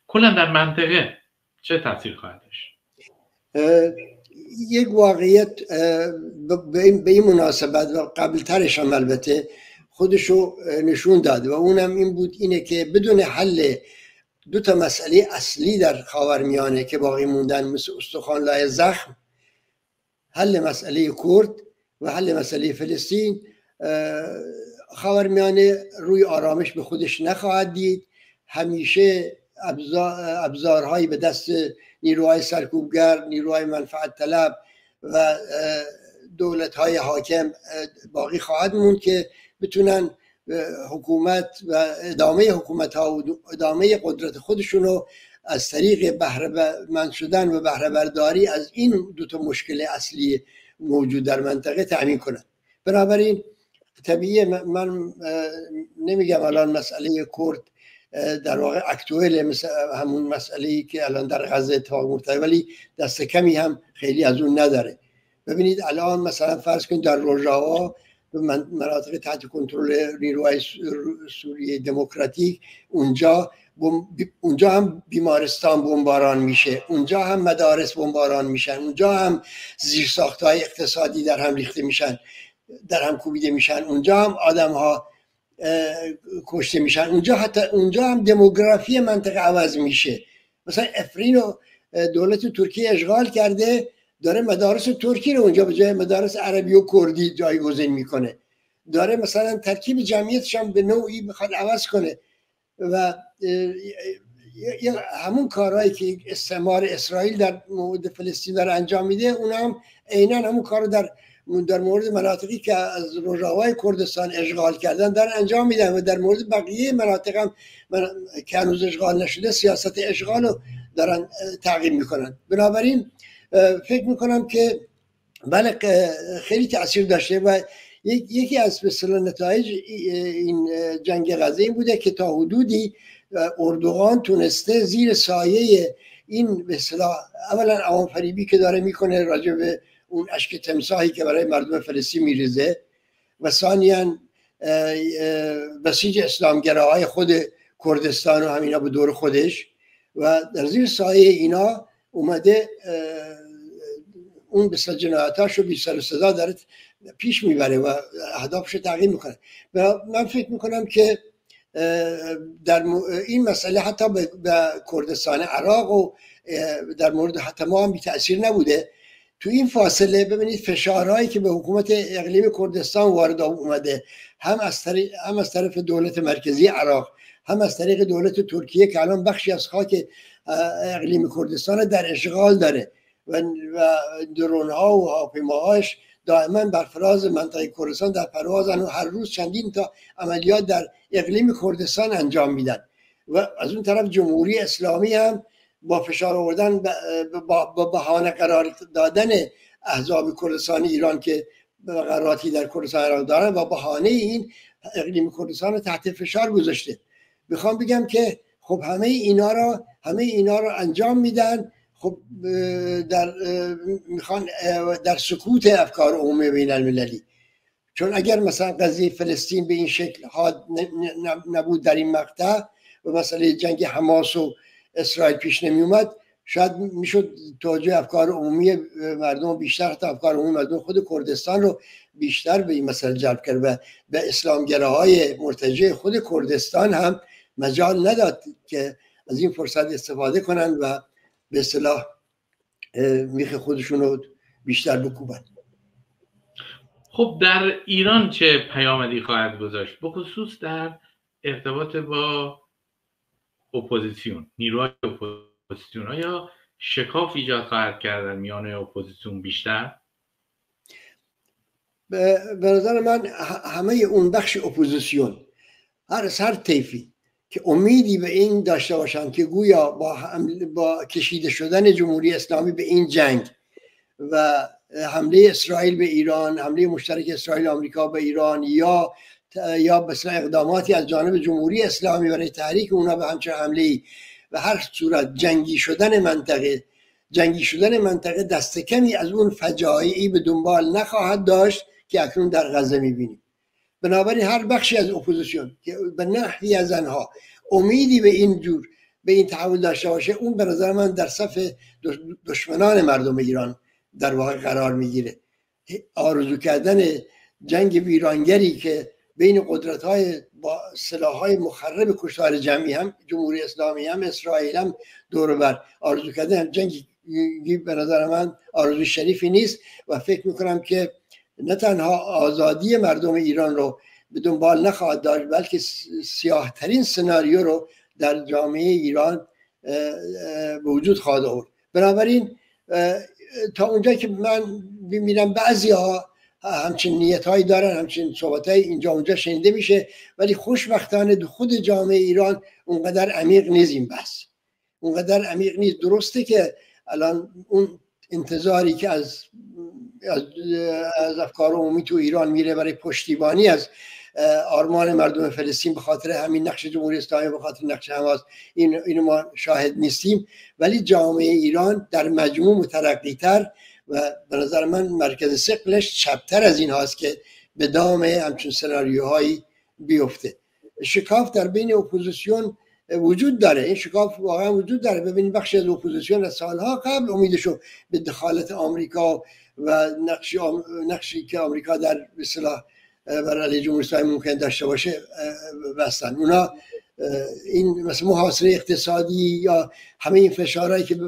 A: کلا در منطقه چه تأثیر خواهد داشت؟
B: یک واقعیت به این مناسبت و قبل ترش هم البته خودشو نشون داد و اونم این بود، اینه که بدون حل دو تا مسئله اصلی در خاورمیانه که باقی موندن مثل استخوان لای زخم، حل مسئله کرد و حل مسئله فلسطین، خاورمیانه روی آرامش به خودش نخواهد دید. همیشه ابزارهایی به دست نیروهای سرکوبگر، نیروهای منفعت طلب و دولت‌های حاکم باقی خواهد موند که بتونن حکومت و ادامه حکومت‌ها و ادامه قدرت خودشونو از طریق بهره‌مند شدن و بهره برداری از این دو تا مشکل اصلی موجود در منطقه تأمین کنند. بنابراین طبیعیه من نمیگم الان مسئله کرد در واقع اکتوئل مثل همون مسئله‌ای که الان در غزه اتفاق میفته، ولی دست کمی هم خیلی از اون نداره. ببینید الان مثلا فرض کنید در روژاوا، مناطق تحت کنترل نیروهای سوریه دموکراتیک، اونجا هم بیمارستان بمباران میشه، اونجا هم مدارس بمباران میشن، اونجا هم زیرساخت‌های اقتصادی در هم ریخته میشن، در هم کوبیده میشن، اونجا هم آدم‌ها کشته میشن، اونجا هم دموگرافی منطقه عوض میشه. مثلا افرینو دولت ترکیه اشغال کرده، داره مدارس ترکی رو اونجا به جای مدارس عربی و کردی جایگزین میکنه، داره مثلا ترکیب جمعیتش هم به نوعی بخواد عوض کنه و همون کارهایی که استعمار اسرائیل در مورد فلسطین داره انجام میده، اون هم عیناً همون کار در مورد مناطقی که از روژاوای کردستان اشغال کردن دارن انجام میدن و در مورد بقیه مناطق هم که هنوز اشغال نشده سیاست اشغال رو دارن تعقیب میکنن. بنابراین فکر میکنم که بله خیلی تأثیر داشته و یکی از مثلا نتایج این جنگ غزه این بوده که تا حدودی اردوغان تونسته زیر سایه این به اصطلاح اولا عوام فریبی که داره میکنه راجع به اون اشک تمساحی که برای مردم فلسطین میریزه و ثانیاً بسیج اسلامگراهای خود کردستان و همینا به دور خودش و در زیر سایه اینا اومده اون بسیار جنایتاشو بی سر و صدا داره پیش میبره و اهدافشو تغییر میکنه. من فکر میکنم که در این مسئله حتی به کردستان عراق و در مورد حتی ما هم بی تأثیر نبوده. تو این فاصله ببینید فشارهایی که به حکومت اقلیم کردستان وارد اومده، هم از طرف دولت مرکزی عراق، هم از طریق دولت ترکیه که الان بخشی از خاک اقلیم کردستان در اشغال داره و درونها و هواپیماهاش دائما بر فراز منطقه کردستان در پروازن و هر روز چندین تا عملیات در اقلیم کردستان انجام میدن و از اون طرف جمهوری اسلامی هم با فشار آوردن با بهانه قرار دادن احزاب کردستان ایران که قراراتی در کردستان عراق دارن و بهانه این اقلیم کردستان رو تحت فشار گذاشته. میخوام بگم که خب همه اینا رو انجام میدن. خب میخوان در سکوت افکار عمومی بین المللی، چون اگر مثلا قضیه فلسطین به این شکل حاد نبود در این مقطع و مسئله جنگ حماس و اسرائیل پیش نمی اومد، شاید میشد توجه افکار عمومی مردم بیشتر، تا افکار عمومی مردم خود کردستان رو بیشتر به این مسئله جلب کرد و به اسلامگراهای مرتجع خود کردستان هم مجال نداد که از این فرصت استفاده کنند و به اصطلاح میخ خودشون رو بیشتر بکوبند.
A: خب در ایران چه پیامدی خواهد گذاشت بخصوص در ارتباط با اپوزیسیون، نیروهای اپوزیسیون؟ آیا شکاف ایجاد خواهد کردن میان اپوزیسیون بیشتر؟
B: به نظر من همه اون بخش اپوزیسیون هر طیفی که امیدی به این داشته باشن که گویا با کشیده شدن جمهوری اسلامی به این جنگ و حمله اسرائیل به ایران، حمله مشترک اسرائیل و آمریکا به ایران، یا مثلا اقداماتی از جانب جمهوری اسلامی برای تحریک اونا به همچین حمله‌ای، و هر صورت جنگی شدن منطقه دست کمی از اون فجایعی به دنبال نخواهد داشت که اکنون در غزه می‌بینیم. بنابراین هر بخشی از اپوزیسیون که به نحوی از آنها امیدی به این تحول داشته باشه، اون به نظر من در صف دشمنان مردم ایران در واقع قرار میگیره. آرزو کردن جنگ ویرانگری که بین قدرت‌های با سلاح‌های مخرب کشتار جمعی، هم جمهوری اسلامی هم اسرائیل هم دور بر، آرزو کردن جنگی به نظر من آرزو شریفی نیست و فکر میکنم که نه تنها آزادی مردم ایران رو به دنبال نخواهد داشت، بلکه سیاه‌ترین سناریو رو در جامعه ایران به وجود خواهد آورد. بنابراین تا اونجا که من می‌بینم بعضی‌ها همچین نیت‌هایی دارن، همچین صحبت‌های اینجا اونجا شنیده میشه، ولی خوشبختانه خود جامعه ایران اونقدر عمیق نیست این بحث، اونقدر عمیق نیست. درسته که الان اون انتظاری که از افکار عمومی تو ایران میره برای پشتیبانی از آرمان مردم فلسطین به خاطر همین نقش جمهوری اسلامی، به خاطر نقش حماس، اینو ما شاهد نیستیم، ولی جامعه ایران در مجموع مترقی‌تر و به نظر من مرکز ثقلش چپتر از این هاست که به دام همچون سناریوهایی بیفته. شکاف در بین اپوزیسیون وجود داره، این شکاف واقعا وجود داره. ببینید بخشی از اپوزیسیون از سالها قبل امیدشو به دخالت آمریکا و نقشی که آمریکا در به اصطلاح برای علیه جمهوری اسلامی ممکن داشته باشه بستن. اونا این مثلا محاصره اقتصادی یا همه این فشارهایی که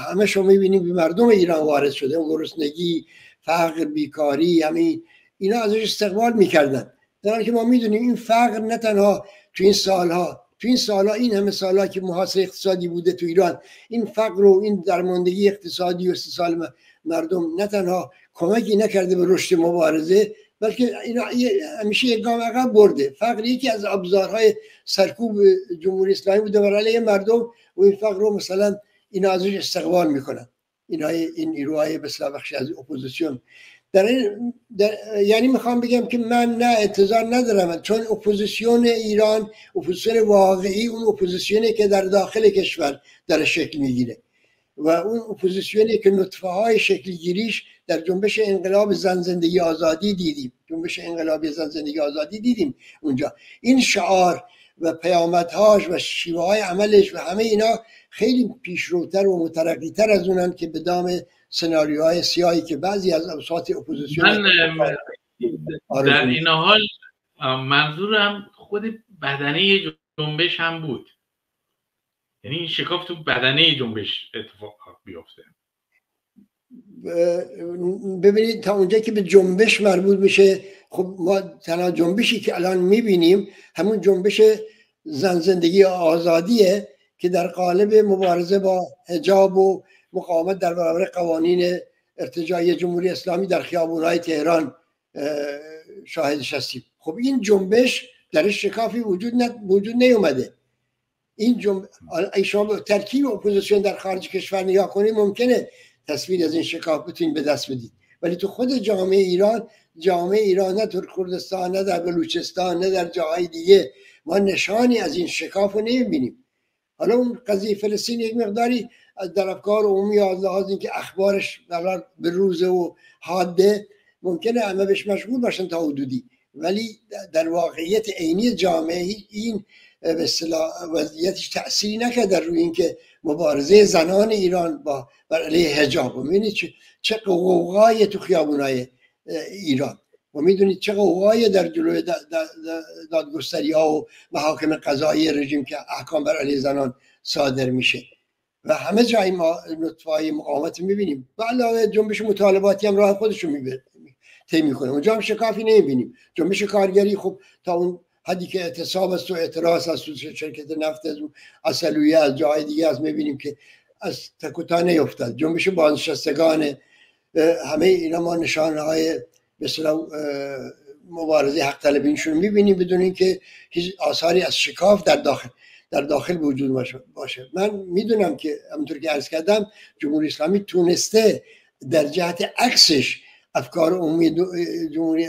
B: همه شما می‌بینید به مردم ایران وارد شده، گرسنگی، فقر، بیکاری، همین اینا ازش استقبال می‌کردن، در حالی که ما می‌دونیم این فقر نه تنها تو این سالها این همه سالها که محاصره اقتصادی بوده تو ایران، این فقر و این درماندگی اقتصادی و استثمار مردم نه تنها کمکی نکرده به رشد مبارزه، بلکه اینا همیشه یک گام عقب برده. فقر یکی از ابزارهای سرکوب جمهوری اسلامی بوده برای علیه مردم و این فقر رو مثلا اینا ازش استقبال میکنن، این نیروهای به اصطلاح بخشی از اپوزیسیون. یعنی میخوام بگم که من نه انتظار ندارم، چون اپوزیسیون ایران اپوزیسیون واقعی اون اپوزیسیونی که در داخل کشور در شکل میگیره و اون اپوزیسیونی که نطفه های شکل گیریش در جنبش انقلاب زن زندگی آزادی دیدیم. اونجا این شعار و پیامدهاش و شیوه های عملش و همه اینا خیلی پیشروتر و مترقی‌تر از اونن که به دام سناریوهای سیاهی که بعضی از اوساط اپوزیسیون
A: در این حال منظورم خود بدنه جنبش هم بود، یعنی این شکاف تو بدنه جنبش اتفاق بیفته.
B: ببینید تا اونجا که به جنبش مربوط میشه، خب ما تنها جنبشی که الان میبینیم همون جنبش زن زندگی آزادیه که در قالب مبارزه با حجاب و مقاومت در برابر قوانین ارتجاعی جمهوری اسلامی در خیابون‌های تهران شاهدش هستیم. خب این جنبش درش شکافی وجود نیومده. این شما ترکیب اپوزیسیون در خارج کشور نگاه کنید ممکنه تصویر از این شکاف بتونید به دست بدید، ولی تو خود جامعه ایران نه در کردستان، نه در بلوچستان، نه در جاهای دیگه ما نشانی از این شکاف رو نمیبینیم. حالا اون قضیه فلسطین یک مقداری در افکار عمومی از لحاظ اینکه اخبارش به روزه و حاده ممکنه همه بهش مشغول باشن تا حدودی، ولی در واقعیت عینی جامعه این به اصطلاح وضعیتش تأثیری نکرده روی اینکه مبارزه زنان ایران بر علیه حجاب. می‌بینید چه قوقای تو خیابونای ایران و میدونید چه قوقای در جلوی دادگستری ها و محاکم قضایی رژیم که احکام بر علیه زنان صادر میشه و همه جای ما نطفه‌های مقاومت میبینیم. و علاوه جنبش مطالباتی هم راه خودش رو طی میکنه، اونجا هم شکافی نمیبینیم. جنبش کارگری خب تا اون حدی که اعتصاب است و اعتراض است و شرکت نفت از اصلویه از جای دیگه از میبینیم که از تکوتا نیفتاد. جنبش بازنشستگان، همه اینا ما نشانه های به اصطلاح مبارزه حق طلبینشون میبینیم بدون اینکه هیچ آثاری از شکاف در داخل وجود باشه. من میدونم که همونطور که عرض کردم جمهوری اسلامی تونسته در جهت عکسش افکار عمومی جمهوری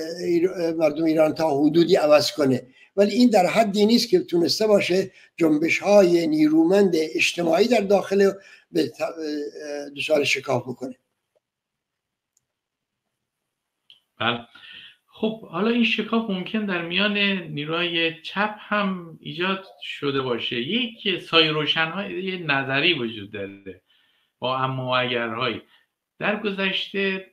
B: مردم ایران تا حدودی عوض کنه، ولی این در حدی نیست که تونسته باشه جنبش های نیرومند اجتماعی در داخل به دچار شکاف بکنه.
A: بله. خب حالا این شکاف ممکن در میان نیروهای چپ هم ایجاد شده باشه. یک سایه روشن‌های نظری وجود داره با اما و اگرهایی. در گذشته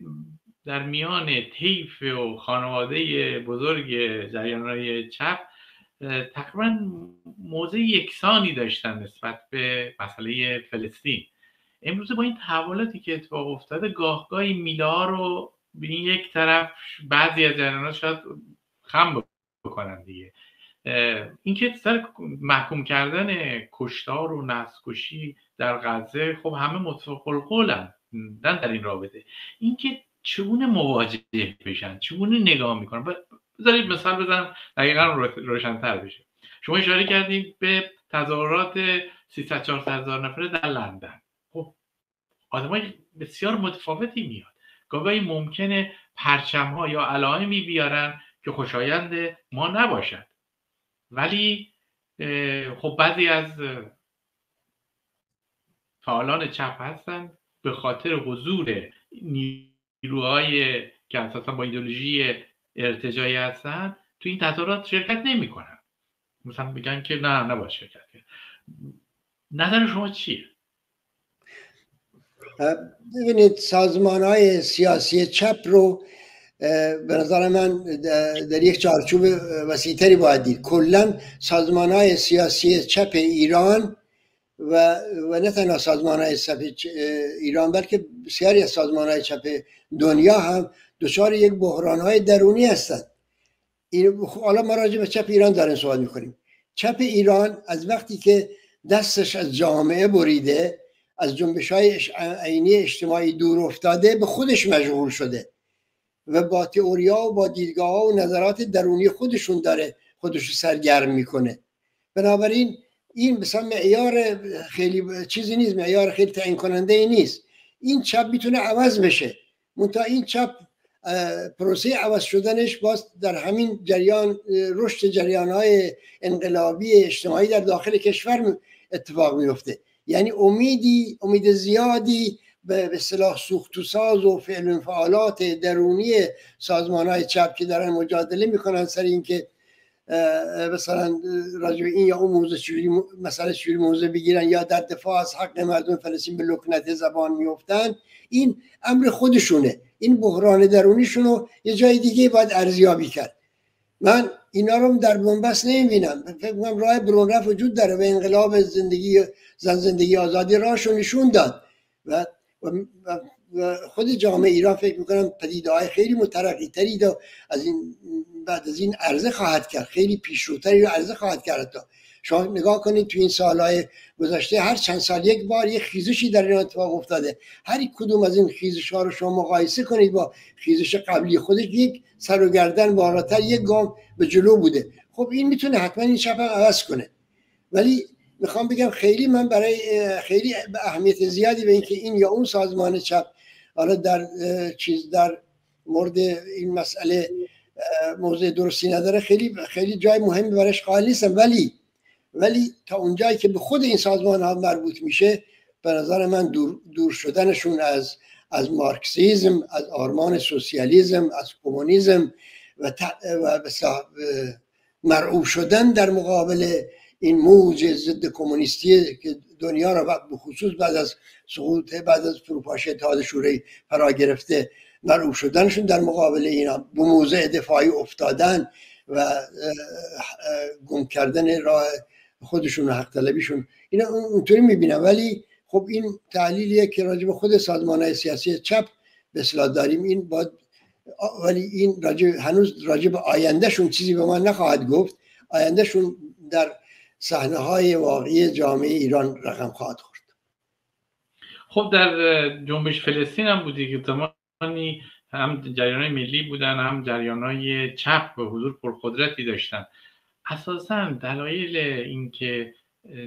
A: در میان طیف و خانواده بزرگ جریان‌های چپ تقریبا موضع یکسانی داشتن نسبت به مسئله فلسطین. امروز با این تحولاتی که اتفاق افتاده گاهگاهی میله ها رو به این یک طرف بعضی از جریان‌ها شاید خم بکنن دیگه. اینکه سر محکوم کردن کشتار و نسل‌کشی در غزه خب همه متفق القولن در این رابطه. اینکه چگونه مواجه بشن، چگونه نگاه میکنن. بذارید مثال بزنم دقیقاً روشن‌تر بشه. شما اشاره کردید به تظاهرات 300-400 هزار نفره در لندن. خب آدمای بسیار متفاوتی میاد. گاهی ممکنه پرچم‌ها یا علائمی بیارن که خوشایند ما نباشد، ولی خب بعضی از فعالان چپ هستن به خاطر حضور نیروهای که اساسا با ایدئولوژی ارتجاعی هستن تو این تظاهرات شرکت نمی‌کنن. مثلا میگن که نه نباید شرکت کرد. نظر شما چیه؟
B: ببینید سازمان‌های سیاسی چپ رو به نظر من در یک چارچوب وسیع‌تری باید دید. کلاً سازمان‌های سیاسی چپ ایران و نه تنها سازمان‌های چپ ایران بلکه بسیاری از سازمان‌های چپ دنیا هم دچار یک بحران‌های درونی هستند. حالا ما راجع به چپ ایران داریم صحبت می‌کنیم. چپ ایران از وقتی که دستش از جامعه بریده، از جنبش‌های عینی اجتماعی دور افتاده، به خودش مشغول شده و با تئوریا و با دیدگاه‌ها و نظرات درونی خودشون داره خودشو سرگرم میکنه. بنابراین این مثلا معیار خیلی چیزی نیست، معیار خیلی تعیین کننده ای نیست. این چپ میتونه عوض بشه، منتها این چپ پروسه عوض شدنش باز در همین جریان رشد جریان‌های انقلابی اجتماعی در داخل کشور اتفاق میفته. یعنی امید زیادی به اصطلاح سوخت و ساز و فعل و فعالات درونی سازمان‌های چپ که دارن مجادله میکنن سر این که مثلا راجع به این یا اون موضوع چجوری موضوع بگیرن یا در دفاع از حق مردم فلسطین به لکنت زبان میافتن، این امر خودشونه. این بحران درونیشونو یه جای دیگه باید ارزیابی کرد. من اینا رو در بنبست نمیبینم. فکر کنم راه برونرفت وجود داره و انقلاب زندگی آزادی راهشو نشون داد و خود جامعه ایران فکر میکنم پدیده‌های خیلی مترقی تری از این بعد از این عرضه خواهد کرد، خیلی پیشروتری رو عرضه خواهد کرد. تا شما نگاه کنید تو این سالهای گذشته هر چند سال یک بار یک خیزشی در این اتفاق افتاده. هر کدوم از این خیزش‌ها رو شما مقایسه کنید با خیزش قبلی خودش، یک سر و گردن بالاتر، یک گام به جلو بوده. خب این میتونه حتما این چپ عوض کنه، ولی میخوام بگم خیلی من برای خیلی اهمیت زیادی به اینکه این یا اون سازمان چپ حالا در مورد این مسئله موضوع درستی نداره، خیلی جای مهمی برایش قائل نیستم. ولی ولی تا اونجایی که به خود این سازمان ها مربوط میشه، به نظر من دور شدنشون از مارکسیزم، از آرمان سوسیالیسم، از کمونیسم و مرعوب شدن در مقابل این موج ضد کمونیستی که دنیا را به خصوص بعد از سقوط، بعد از فروپاشی اتحاد شوروی فرا گرفته، مرعوب شدنشون در مقابل اینا، به موضع دفاعی افتادن و گم کردن راه خودشون و حق طلبیشون، اینا اونطوری میبینم. ولی خب این تحلیلیه که راجع به خود سازمان‌های سیاسی چپ به اصطلاح داریم. این باید، ولی این هنوز راجع به آیندهشون چیزی به من نخواهد گفت. آیندهشون در صحنه‌های واقعی جامعه ایران رقم خواهد خورد.
A: خب در جنبش فلسطین هم بودی که زمانی هم جریان‌های ملی بودن، هم جریان‌های چپ به حضور پرقدرتی داشتن. اساساً دلایل اینکه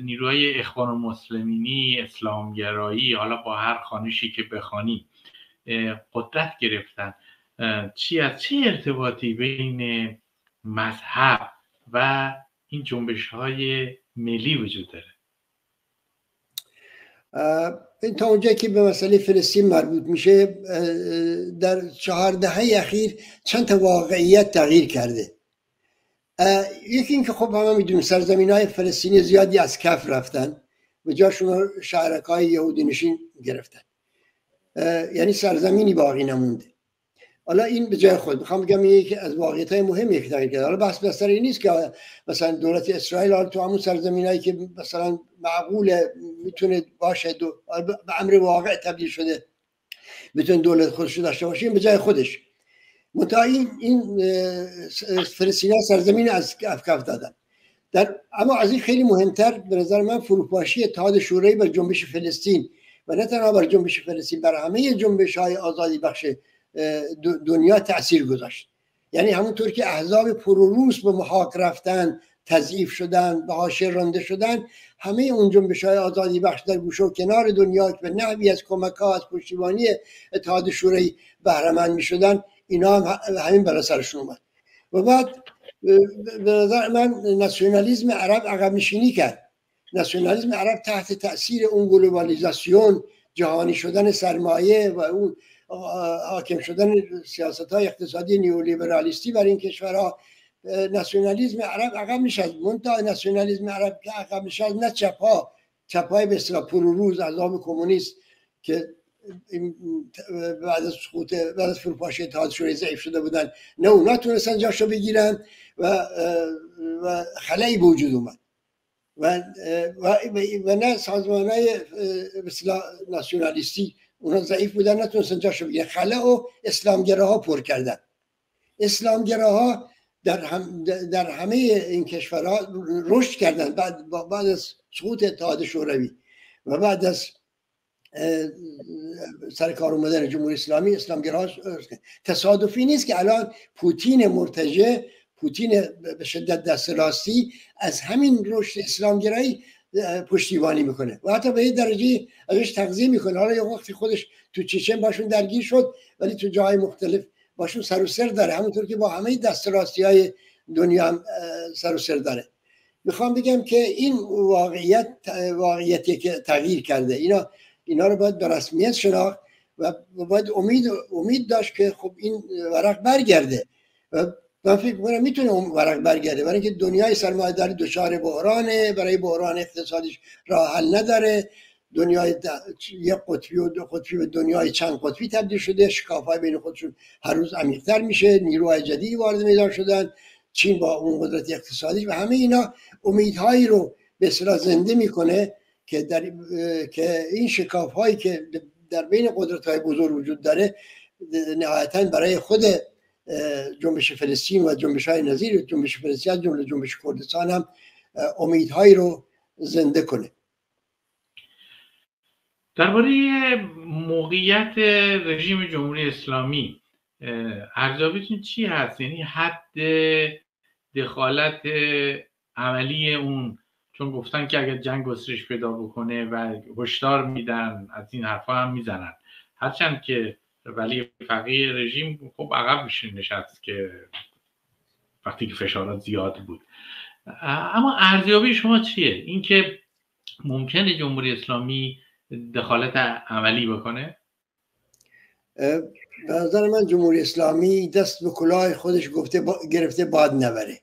A: نیروهای اخوان المسلمینی، اسلامگرایی، حالا با هر خوانشی که بخوانی، قدرت گرفتن، چه ارتباطی بین مذهب و این جنبش‌های ملی وجود داره؟
B: این تا اونجایی که به مسئله فلسطین مربوط میشه، در 4 دهه اخیر چند تا واقعیت تغییر کرده. یکی این که خب همه میدونیم سرزمین‌های فلسطینی زیادی از کف رفتن و جاشون شهرک‌های یهودی نشین گرفتن، یعنی سرزمینی باقی نمونده. حالا این به جای خود میخوام بگم یکی از واقعیت‌های مهمی که تغییر کرده. حالا بحث بسر این نیست که مثلا دولت اسرائیل حالا تو همون سرزمینایی که مثلا معقوله میتونه باشه به امر واقع تبدیل شده میتونه دولت خودش داشته باشه، این به جای خودش. منتها این فلسطینی‌ها سرزمین از کف دادن. اما از این خیلی مهمتر به نظر من فروپاشی اتحاد شوروی بر جنبش فلسطین و نه تنها بر جنبش فلسطین، بر همه جنبش‌های آزادی بخش دنیا تأثیر گذاشت. یعنی همونطور که احزاب پروروس به محاک رفتن، تضعیف شدن، به حاشیه رانده شدن، همه اون جنبش‌های آزادی بخش در گوشه و کنار دنیا که به نحوی از کمک‌ها، از پشتیبانی اتحاد شوروی بهره مند می‌شدن، اینا هم همین بالا سرشون اومد. و بعد به نظر من ناسیونالیسم عرب عقب نشینی کرد. ناسیونالیسم عرب تحت تأثیر اون گلوبالیزاسیون، جهانی شدن سرمایه و اون حاکم شدن سیاست‌های اقتصادی نیولیبرالیستی بر این کشورها، ناسیونالیسم عرب عقب نشست. منتها ناسیونالیسم عرب که عقب نشست، نه چپ‌های به اصطلاح پروروز، احزاب کمونیست که بعد از سقوط، بعد از فروپاشی اتحاد شوروی ضعیف شده بودن، نه اونا تونستن جاشو بگیرن و خلایی به وجود اومد و نه سازمان‌های به اصطلاح ناسیونالیستی، اونا ضعیف بودن نتونستن جاشو بگیرن. خلا و اسلامگراها پر کردن. اسلامگراها در همه این کشورها رشد کردن بعد از سقوط اتحاد شوروی و بعد از سر کار اومدن جمهوری اسلامی. اسلامگراها تصادفی نیست که الان پوتین مرتجع، پوتین به شدت دست راستی از همین رشد اسلامگرایی پشتیبانی میکنه و حتی به یه درجه ازش تغذیه میکنه. حالا یه وقتی خودش تو چچن باشون درگیر شد، ولی تو جاهای مختلف باشون سر و سر داره، همونطور که با همه دست راستی های دنیا هم سر و سر داره. میخوام بگم که این واقعیتی که تغییر کرده، اینا رو باید به رسمیت شناخت و باید امید داشت که خب این ورق برگرده و من فکر می‌کنم میتونه اون ورق برگرده، برای اینکه دنیای سرمایه‌داری دچار بحرانه، برای بحران اقتصادیش راه حل نداره. دنیای یک قطبی و دو قطبی به دنیای چند قطبی تبدیل شده، شکاف‌های بین خودشون هر روز عمیق‌تر میشه، نیروهای جدیدی وارد میدان شدن، چین با اون قدرت اقتصادی و همه اینا امیدهایی رو به اصطلاح زنده میکنه که این شکاف‌هایی که در بین قدرت‌های بزرگ وجود داره نهایتاً برای خود جنبش فلسطین و جنبش‌های نظیر جنبش فلسطین، جمله جنبش کردستان هم امیدهایی رو زنده کنه.
A: درباره موقعیت رژیم جمهوری اسلامی ارزیابیتون چی هست؟ یعنی حد دخالت عملی اون، چون گفتن که اگر جنگ گسترش پیدا بکنه و هشدار میدن، از این حرفا هم میزنن، هرچند که ولی فقیه رژیم خب عقب میشه نشست که وقتی که فشارات زیاد بود. اما ارزیابی شما چیه؟ اینکه ممکنه جمهوری اسلامی دخالت عملی بکنه؟
B: به نظر من جمهوری اسلامی دست به کلاه خودش گرفته باد نبره.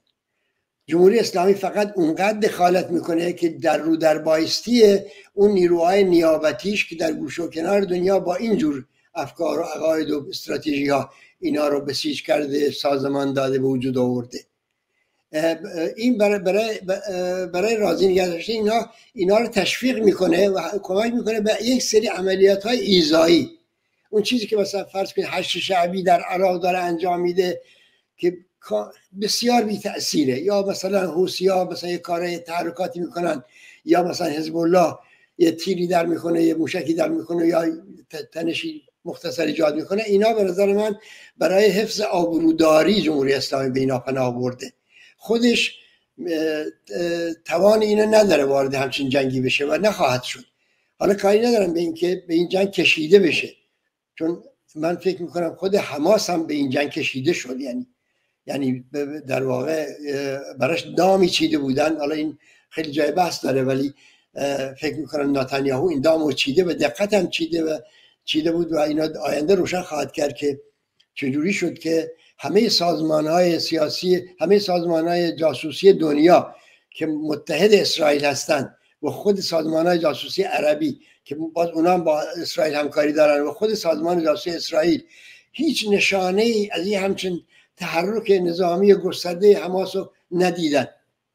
B: جمهوری اسلامی فقط اونقدر دخالت میکنه که در رو در بایستی اون نیروهای نیابتیش که در گوش و کنار دنیا با اینجور افکار و عقاید و استراتژی ها اینا رو بسیج کرده، سازمان داده، به وجود آورده. این برای راضی نگه داشتن اینا رو تشویق میکنه و کمک میکنه به یک سری عملیات های ایذایی. اون چیزی که مثلا فرض کنید حشد شعبی در عراق داره انجام میده که بسیار بی تأثیره، یا مثلا حوثی‌ها مثلا یه کارهای تحرکاتی میکنن، یا مثلا حزب الله یه تیری در میکنه، یه موشکی در میکنه، یا تنشی مختصر ایجاد میکنه. اینا به نظر من برای حفظ آبروداری جمهوری اسلامی به اینا پناه برده. خودش توان اینو نداره وارد همچین جنگی بشه و نخواهد شد. حالا کاری ندارم به اینکه به این جنگ کشیده بشه، چون من فکر میکنم خود حماس هم به این جنگ کشیده شد، یعنی در واقع براش دامی چیده بودن. حالا این خیلی جای بحث داره، ولی فکر میکنم نتانیاهو این دامو چیده و دقت هم چیده بود و اینا آینده روشن خواهد کرد که چجوری شد که همه سازمان‌های سیاسی، همه سازمان‌های جاسوسی دنیا که متحد اسرائیل هستند و خود سازمان‌های جاسوسی عربی که باز اونا هم با اسرائیل همکاری دارن و خود سازمان جاسوسی اسرائیل هیچ نشانه‌ای از این همچین تحرک نظامی گسترده حماس رو ندیدن.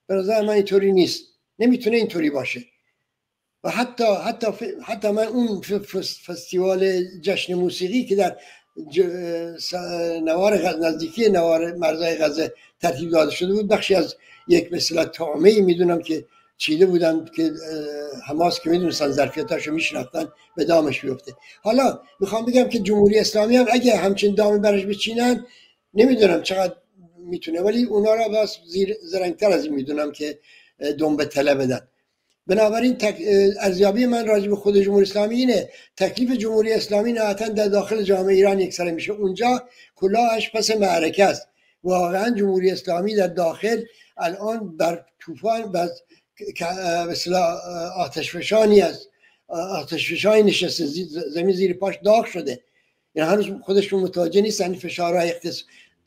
B: به نظر من اینطوری نیست، نمیتونه اینطوری باشه. و حتی من اون فستیوال جشن موسیقی که در نزدیکی نوار مرزهای غزه ترتیب داده شده بود، بخشی از یک مثلا طعمه‌ای میدونم که چیده بودن که حماس که میدونستن ظرفیتاشو میشناختن به دامش بیفته. حالا میخوام بگم که جمهوری اسلامی هم اگه همچین دامی برش بچینن نمیدونم چقدر میتونه، ولی اونا را باز زرنگتر از این میدونم که دنبه طلب بدن. بنابراین ارزیابی من راجع به خود جمهوری اسلامی اینه تکلیف جمهوری اسلامی نهایتاً در داخل جامعه ایران یکسره میشه. اونجا کلاهش پس معرکه است. واقعا جمهوری اسلامی در داخل الان بر طوفان مثلا آتشفشانی نشسته، زمین زیر پاش داغ شده. این هنوز خودشون متوجه نیستن فشارهای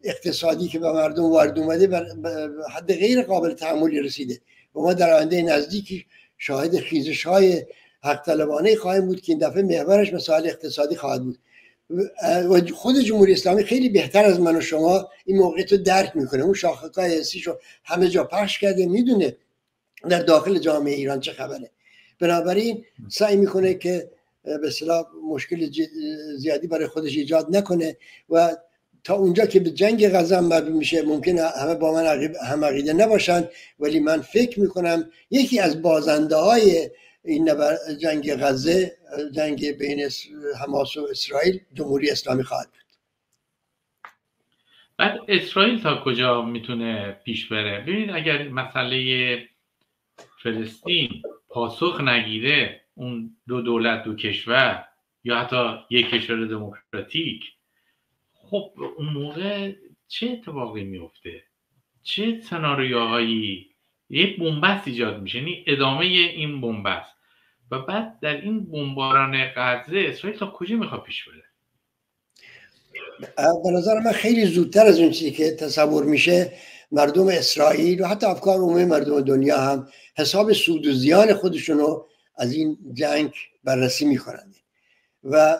B: اقتصادی که به مردم وارد اومده به حد غیر قابل تحملی رسیده و ما در آینده نزدیکی شاهد خیزش‌های حق طلبانه خواهیم بود که این دفعه محورش مسائل اقتصادی خواهد بود. و خود جمهوری اسلامی خیلی بهتر از من و شما این موقعیت رو درک میکنه. اون شاخص‌های حسیشو همه جا پخش کرده، میدونه در داخل جامعه ایران چه خبره. بنابراین سعی میکنه که به اصطلاح مشکل زیادی برای خودش ایجاد نکنه و تا اونجا که به جنگ غزه مربوط میشه ممکنه همه با من هم عقیده نباشن، ولی من فکر میکنم یکی از بازنده های این جنگ غزه، جنگ بین حماس و اسرائیل، جمهوری اسلامی خواهد بود.
A: بعد اسرائیل تا کجا میتونه پیش بره؟ ببینید اگر مسئله فلسطین پاسخ نگیره، اون دو دولت دو کشور یا حتی یک کشور دموکراتیک، خب اون موقع چه اتفاقی میفته؟ چه سناریوهایی؟ یک بنبست ایجاد میشه، یعنی ادامه این بنبست. و بعد در این بمباران غزه اسرائیل تا کجا میخواد پیش بره؟
B: به نظر من خیلی زودتر از اون چیزی که تصور میشه مردم اسرائیل و حتی افکار عمومی مردم دنیا هم حساب سود و زیان خودشونو از این جنگ بررسی میکنند و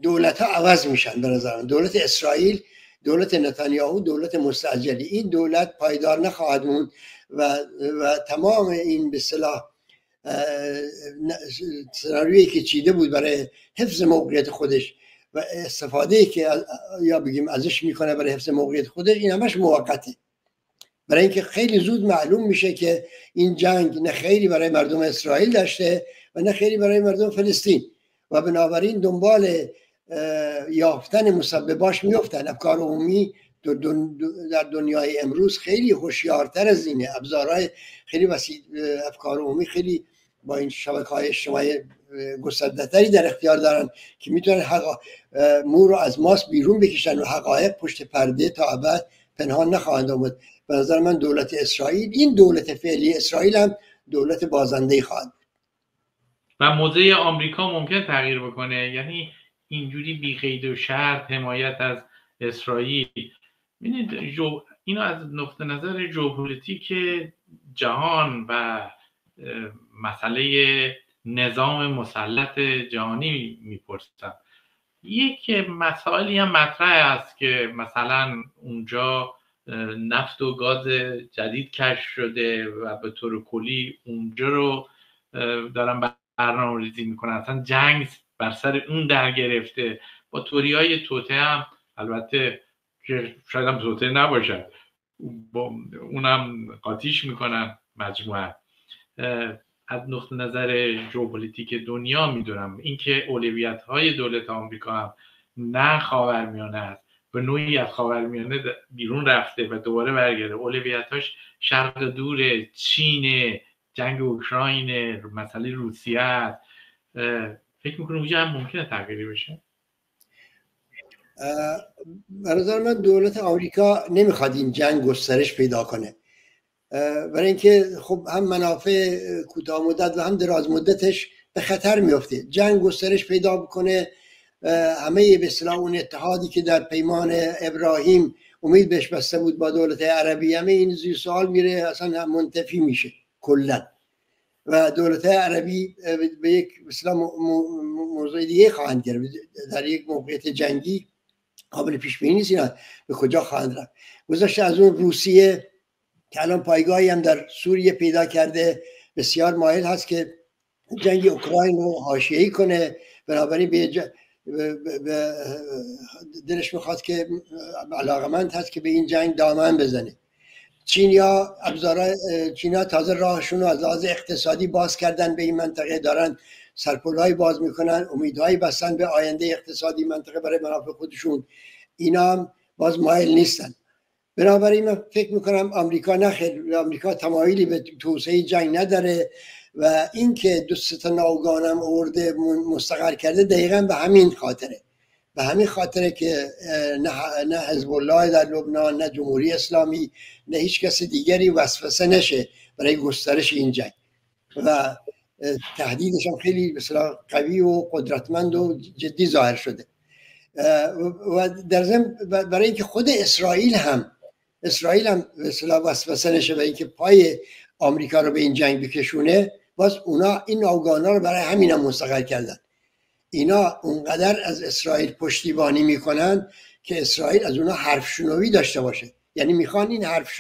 B: دولت ها عوض میشن. به نظر من دولت اسرائیل، دولت نتانیاهو، دولت مستعجلی، این دولت پایدار نخواهد موند و تمام این به اصطلاح سناریویی که چیده بود برای حفظ موقعیت خودش و استفاده که یا بگیم ازش میکنه برای حفظ موقعیت خودش، این همش موقته. برای اینکه خیلی زود معلوم میشه که این جنگ نه خیری برای مردم اسرائیل داشته و نه خیری برای مردم فلسطین و بنابراین دنبال یافتن مسبباش میفتن. افکار عمومی در دنیای امروز خیلی هوشیارتر از اینه، ابزارهای خیلی وسیع افکار عمومی خیلی با این شبکه‌های اجتماعی گسترده‌تری در اختیار دارن که میتونن مو رو از ماست بیرون بکشن و حقایق پشت پرده تا ابد پنهان نخواهند آمد. به نظر من دولت اسرائیل، این دولت فعلی اسرائیل هم دولت بازنده خواهد.
A: و موضع آمریکا ممکن تغییر بکنه، یعنی اینجوری بی قید و شرط حمایت از اسرائیل. ببینید اینو از نقطه نظر ژئوپلیتیک جهان و مسئله نظام مسلط جهانی میپرسم. یک مسائلی هم مطرح است که مثلا اونجا نفت و گاز جدید کشف شده و به طور کلی اونجا رو دارن برنامه‌ریزی میکنن، اصلا جنگ بر سر اون در گرفته. با توریای توطئه هم البته که شاید هم توطئه نباشد، با اونم قاطیش میکنن مجموعه. از نقطه نظر ژئوپلیتیک دنیا میدونم اینکه اولویت‌های دولت آمریکا هم نه خاورمیانه است، به نوعی از خاورمیانه بیرون رفته و دوباره برگرده. اولویت‌هاش شرق دور، چین، جنگ اوکراین، مسئله روسیه است. فکر میکنم اونجا هم ممکنه تغییری بشه.
B: به نظر من دولت آمریکا نمیخواد این جنگ گسترش پیدا کنه، برای اینکه خب هم منافع کوتاه مدت و هم دراز مدتش به خطر میفته. جنگ گسترش پیدا بکنه، همه به اصطلاح اون اتحادی که در پیمان ابراهیم امید بهش بسته بود با دولت عربی، همه این زیر سوال میره، اصلا منتفی میشه کلا. و دولت عربی به یک مثلا موضوع دیگه خواهند گرفت، در یک موقعیت جنگی قابل پیش بینی نیست اینا به کجا خواهند رفت. گذشته از اون روسیه که الان پایگاهی هم در سوریه پیدا کرده، بسیار مایل هست که جنگ اوکراین رو حاشیه‌ای کنه، بنابراین به دلش میخواد که علاقمند هست که به این جنگ دامن بزنه. چینیا تازه راهشون رو از لحاظ اقتصادی باز کردن به این منطقه، دارن سرپل‌های باز میکنن، امیدهایی بستن به آینده اقتصادی منطقه برای منافع خودشون. اینا هم باز مایل نیستن. بنابراین من فکر میکنم آمریکا نخیر، آمریکا تمایلی به توسعه جنگ نداره و این که دو سه تا ناوگانم آورده مستقر کرده دقیقاً به همین خاطره. به همین خاطره که نه حزب الله در لبنان، نه جمهوری اسلامی، نه هیچ کس دیگری وسوسه نشه برای گسترش این جنگ و تهدیدش هم خیلی مثلا قوی و قدرتمند و جدی ظاهر شده. و در ضمن برای اینکه خود اسرائیل هم مثلا وسوسه نشه و اینکه پای آمریکا رو به این جنگ بکشونه، باز اونا این ناوگانا رو برای همین هم مستقر کردن. اینا اونقدر از اسرائیل پشتیبانی میکنن که اسرائیل از اونا حرف شنوی داشته باشه، یعنی میخوان این حرف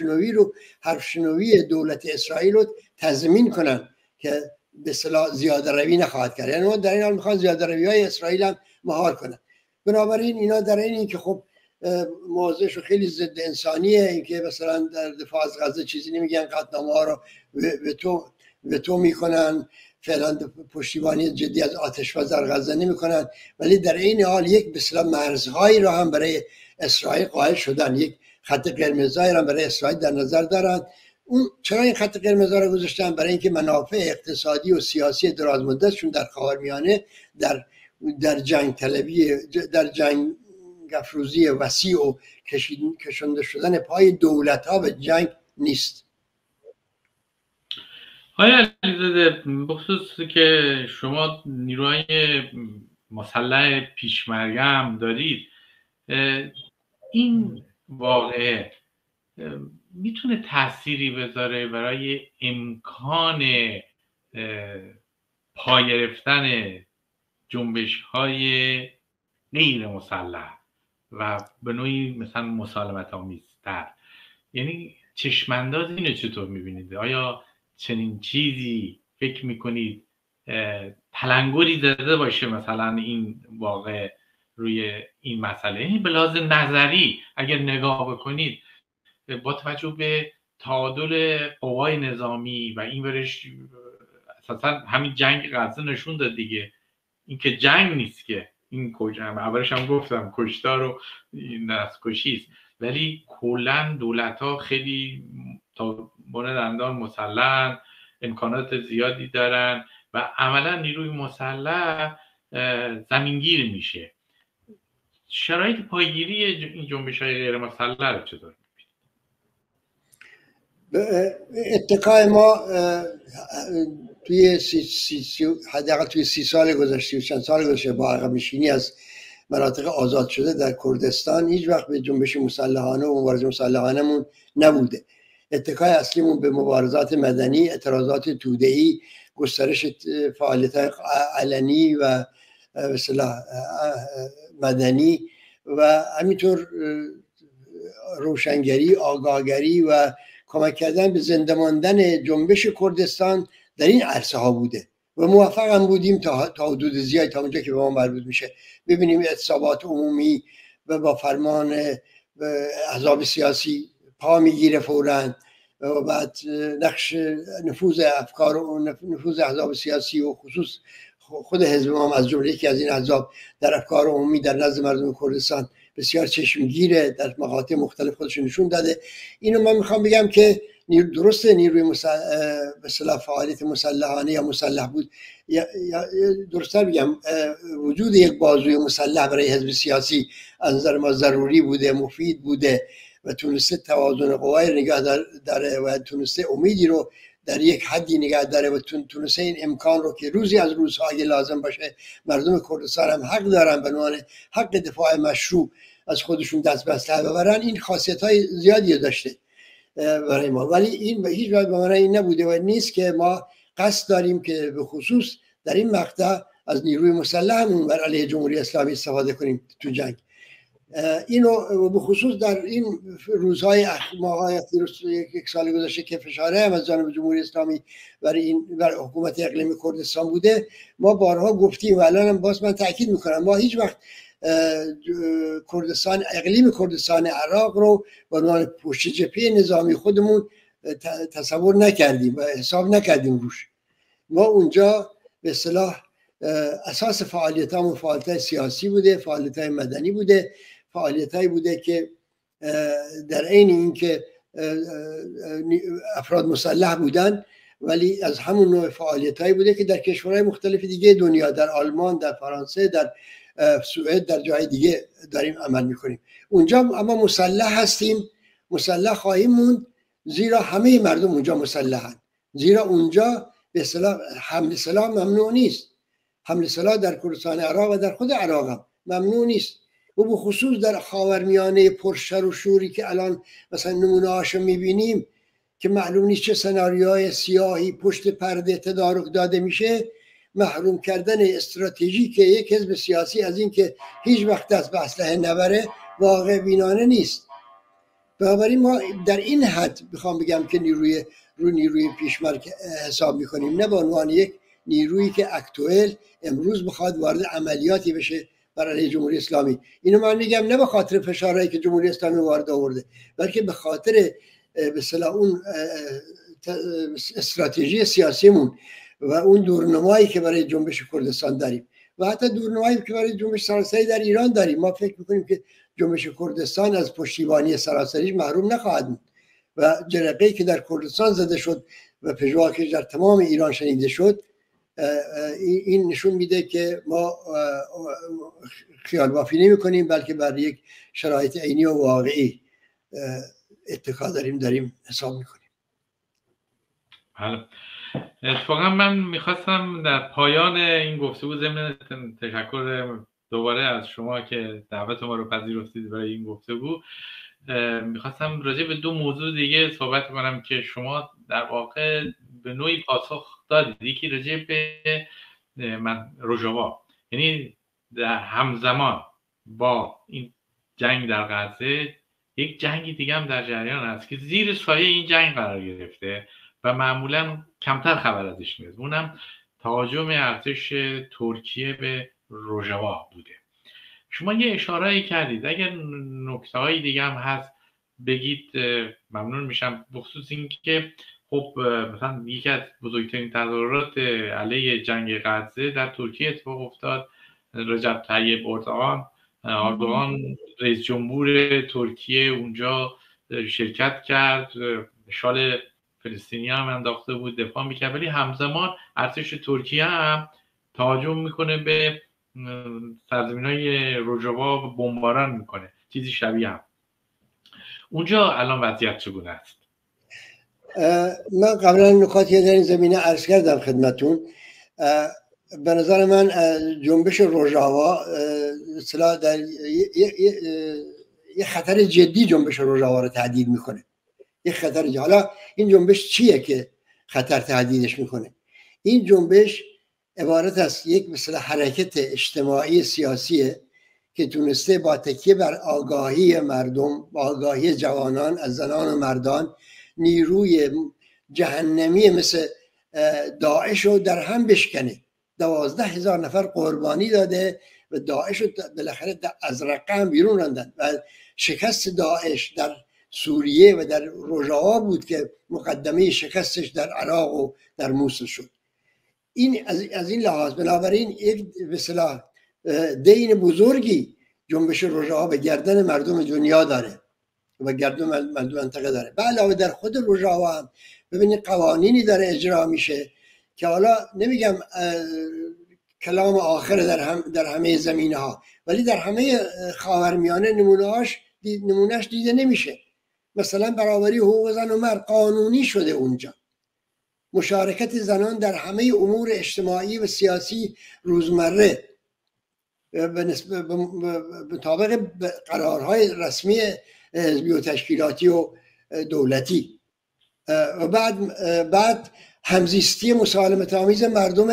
B: شنوی دولت اسرائیل رو تضمین کنن که به اصطلاح زیاده روی نخواهد کرد. یعنی در این حال میخوان زیاده روی های اسرائیل هم مهار کنن. بنابراین اینا در این که خب موضوعش خیلی ضد انسانیه، اینکه مثلا در دفاع از غزه چیزی نمیگن، قطعنامه ها رو به تو میکنن، فعلا پشتیبانی جدی از آتش‌بس در غزه نمیکنن، ولی در این حال یک به اصطلاح مرزهایی رو هم برای اسرائیل قائل شدن، یک خط قرمزایی رو هم برای اسرائیل در نظر دارن. اون چرا این خط قرمز رو گذاشتن؟ برای اینکه منافع اقتصادی و سیاسی درازمدتشون در خاورمیانه در جنگ طلبی، در جنگ افروزی وسیع و کشنده شدن پای دولت‌ها به جنگ نیست.
A: آقای علیزاده، بخصوص که شما نیروهای مسلح پیشمرگه هم دارید، این واقعه میتونه تأثیری بذاره برای امکان پا گرفتن جنبش‌های غیر مسلح و به نوعی مثلا مسالمت آمیزتر؟ یعنی چشمانداز اینو چطور میبینید؟ آیا چنین چیزی فکر میکنید تلنگری زده باشه مثلا این واقع روی این مسئله؟ یعنی به لحاظ نظری اگر نگاه بکنید، با توجه به تعادل قوای نظامی و این برش اساسا همین جنگ غزه نشون داد دیگه، این که جنگ نیست که، این اولش هم گفتم کشتار و نسل است، ولی کلا دولت ها خیلی تا بن دندان مسلحن، امکانات زیادی دارن و عملا نیروی مسلح زمینگیر میشه. شرایط پایگیری این جنبش های غیر مسلح رو چطور میبینید؟
B: اتقای ما توی حداقل توی 30 سال گذشته و چند سال گذشته با عقب نشینی از مناطق آزاد شده در کردستان هیچ وقت به جنبش مسلحانه و مبارزه مسلحانه‌مون نبوده. اتکای اصلیمون به مبارزات مدنی، اعتراضات توده‌ای، گسترش فعالیت‌های علنی و به اصطلاح مدنی و همینطور روشنگری، آگاهگری و کمک کردن به زنده ماندن جنبش کردستان در این عرصه ها بوده و موفق هم بودیم تا حدود زیادی، تا اونجا که به ما مربوط میشه. ببینیم اعتصابات عمومی و با فرمان احزاب سیاسی پا میگیره فوراً و بعد نقش نفوذ افکار و نفوذ احزاب سیاسی و خصوص خود حزب ما از جمله یکی از این احزاب در افکار عمومی در نزد مردم کردستان بسیار چشمگیره، در مقاطع مختلف خودش نشون داده. اینو من میخوام بگم که درسته نیروی به اصطلاح فعالیت مسلحانه یا مسلح بود، یا درست‌تر بگم وجود یک بازوی مسلح برای حزب سیاسی از نظر ما ضروری بوده، مفید بوده و تونسته توازن قوای نگه داره و تونسته امیدی رو در یک حدی نگه داره و تونسته این امکان رو که روزی از روزها اگه لازم باشه مردم کردستان هم حق دارن به عنوان حق دفاع مشروع از خودشون دست به اسلحه ببرن، این خاصیت‌های زیادی داشته برای ما. ولی این به هیچ وجه به معنی این نبوده و نیست که ما قصد داریم که به خصوص در این مقطع از نیروی مسلحمون بر علیه جمهوری اسلامی استفاده کنیم تو جنگ. اینو به خصوص در این روزهای ماهای یک سال گذشته که فشاره هم از جانب جمهوری اسلامی برای حکومت اقلیمی کردستان بوده، ما بارها گفتیم و الان هم باز من تاکید میکنم، ما هیچ وقت اقلیم کردستان عراق رو به عنوان پشت جبهه نظامی خودمون تصور نکردیم و حساب نکردیم روش. ما اونجا به اصطلاح اساس فعالیتامون فعالیت‌های سیاسی بوده، فعالیت‌های مدنی بوده، فعالیت‌هایی بوده که در عین اینکه افراد مسلح بودن ولی از همون نوع فعالیت‌هایی بوده که در کشورهای مختلف دیگه دنیا، در آلمان، در فرانسه، در سوئد، در جای دیگه داریم عمل میکنیم. اونجا اما مسلح هستیم، مسلح خواهیم موند، زیرا همه مردم اونجا مسلحن، زیرا اونجا به اصطلاح حمل سلاح ممنوع نیست. حمل سلاح در کردستان عراق و در خود عراق هم ممنوع نیست و به خصوص در خاورمیانه پرشر و شوری که الان مثلا نمونه هاشو میبینیم که معلوم نیست چه سناریوهای سیاهی پشت پرده تدارک داده میشه، محروم کردن استراتژیک یک حزب سیاسی از این که هیچ وقت دست به اسلحه نبره واقع بینانه نیست. بنابراین ما در این حد بخوام بگم که نیروی پیشمرگ حساب میکنیم، نه به عنوان یک نیرویی که اکتوئل امروز بخواد وارد عملیاتی بشه برای جمهوری اسلامی. اینو من میگم نه به خاطر فشارهایی که جمهوری اسلامی وارد آورده، بلکه به خاطر به اصطلاح اون استراتژی سیاسیمون و اون دورنمایی که برای جنبش کردستان داریم و حتی دورنمایی که برای جنبش سراسری در ایران داریم. ما فکر میکنیم که جنبش کردستان از پشتیبانی سراسریش محروم نخواهد بود و جرقه‌ای که در کردستان زده شد و پژوهی که در تمام ایران شنیده شد، این نشون میده که ما خیال بافی نمی کنیم بلکه بر یک شرایط عینی و واقعی اتکا داریم حساب میکنیم.
A: بله، اتفاقا من میخواستم در پایان این گفتگو ضمن تشکر دوباره از شما که دعوت ما رو پذیرفتید برای این گفتگو، میخواستم راجع به 2 موضوع دیگه صحبت کنم که شما در واقع به نوعی پاسخ دادید. یکی راجع به روژاوا، یعنی در همزمان با این جنگ در غزه یک جنگ دیگه هم در جریان است که زیر سایه این جنگ قرار گرفته و معمولا کمتر خبر ازش میاد، اونم تهاجم ارتش ترکیه به روژاوا بوده. شما یه اشاره‌ای کردید، اگر نکته‌های دیگه هم هست بگید ممنون میشم، بخصوص این که خب مثلا یکی از بزرگترین تظاهرات علیه جنگ غزه در ترکیه اتفاق افتاد. رجب طیب اردوغان رئیس جمهور ترکیه اونجا شرکت کرد، شال فلسطینی هم انداخته بود، دفاع میکرد، ولی همزمان ارتش ترکیه هم تهاجم میکنه به سرزمین‌های روژاوا و بمباران میکنه، چیزی شبیه هم. اونجا الان وضعیت چگونه است؟
B: من قبلا نکاتی در این زمینه عرض کردم خدمتون. به نظر من جنبش روژاوا اصطلاح در یه خطر جدی جنبش روژاوا رو تهدید میکنه. یه خطر جدی. حالا این جنبش چیه که خطر تهدیدش میکنه؟ این جنبش عبارت است یک مثلا حرکت اجتماعی سیاسیه که تونسته با تکیه بر آگاهی مردم، با آگاهی جوانان از زنان و مردان، نیروی جهنمی مثل داعش رو در هم بشکنه. 12,000 نفر قربانی داده و داعش رو بالاخره از رقم بیرون راندن و شکست داعش در سوریه و در روژاوا بود که مقدمه شکستش در عراق و در موصل شد. این از این لحاظ بنابراین یک به اصطلاح دین بزرگی جنبش روژاوا به گردن مردم دنیا داره و گردن مردم منطقه داره. به علاوه در خود روژاوا هم ببینید قوانینی داره اجرا میشه که حالا نمیگم کلام آخر در همه زمینه ها، ولی در همه خاورمیانه نمونهش دیده نمیشه. مثلا برابری حقوق زن و مرد قانونی شده اونجا، مشارکت زنان در همه امور اجتماعی و سیاسی روزمره به مطابق قرارهای رسمی حزبی و تشکیلاتی و دولتی. و بعد همزیستی مسالمت آمیز مردم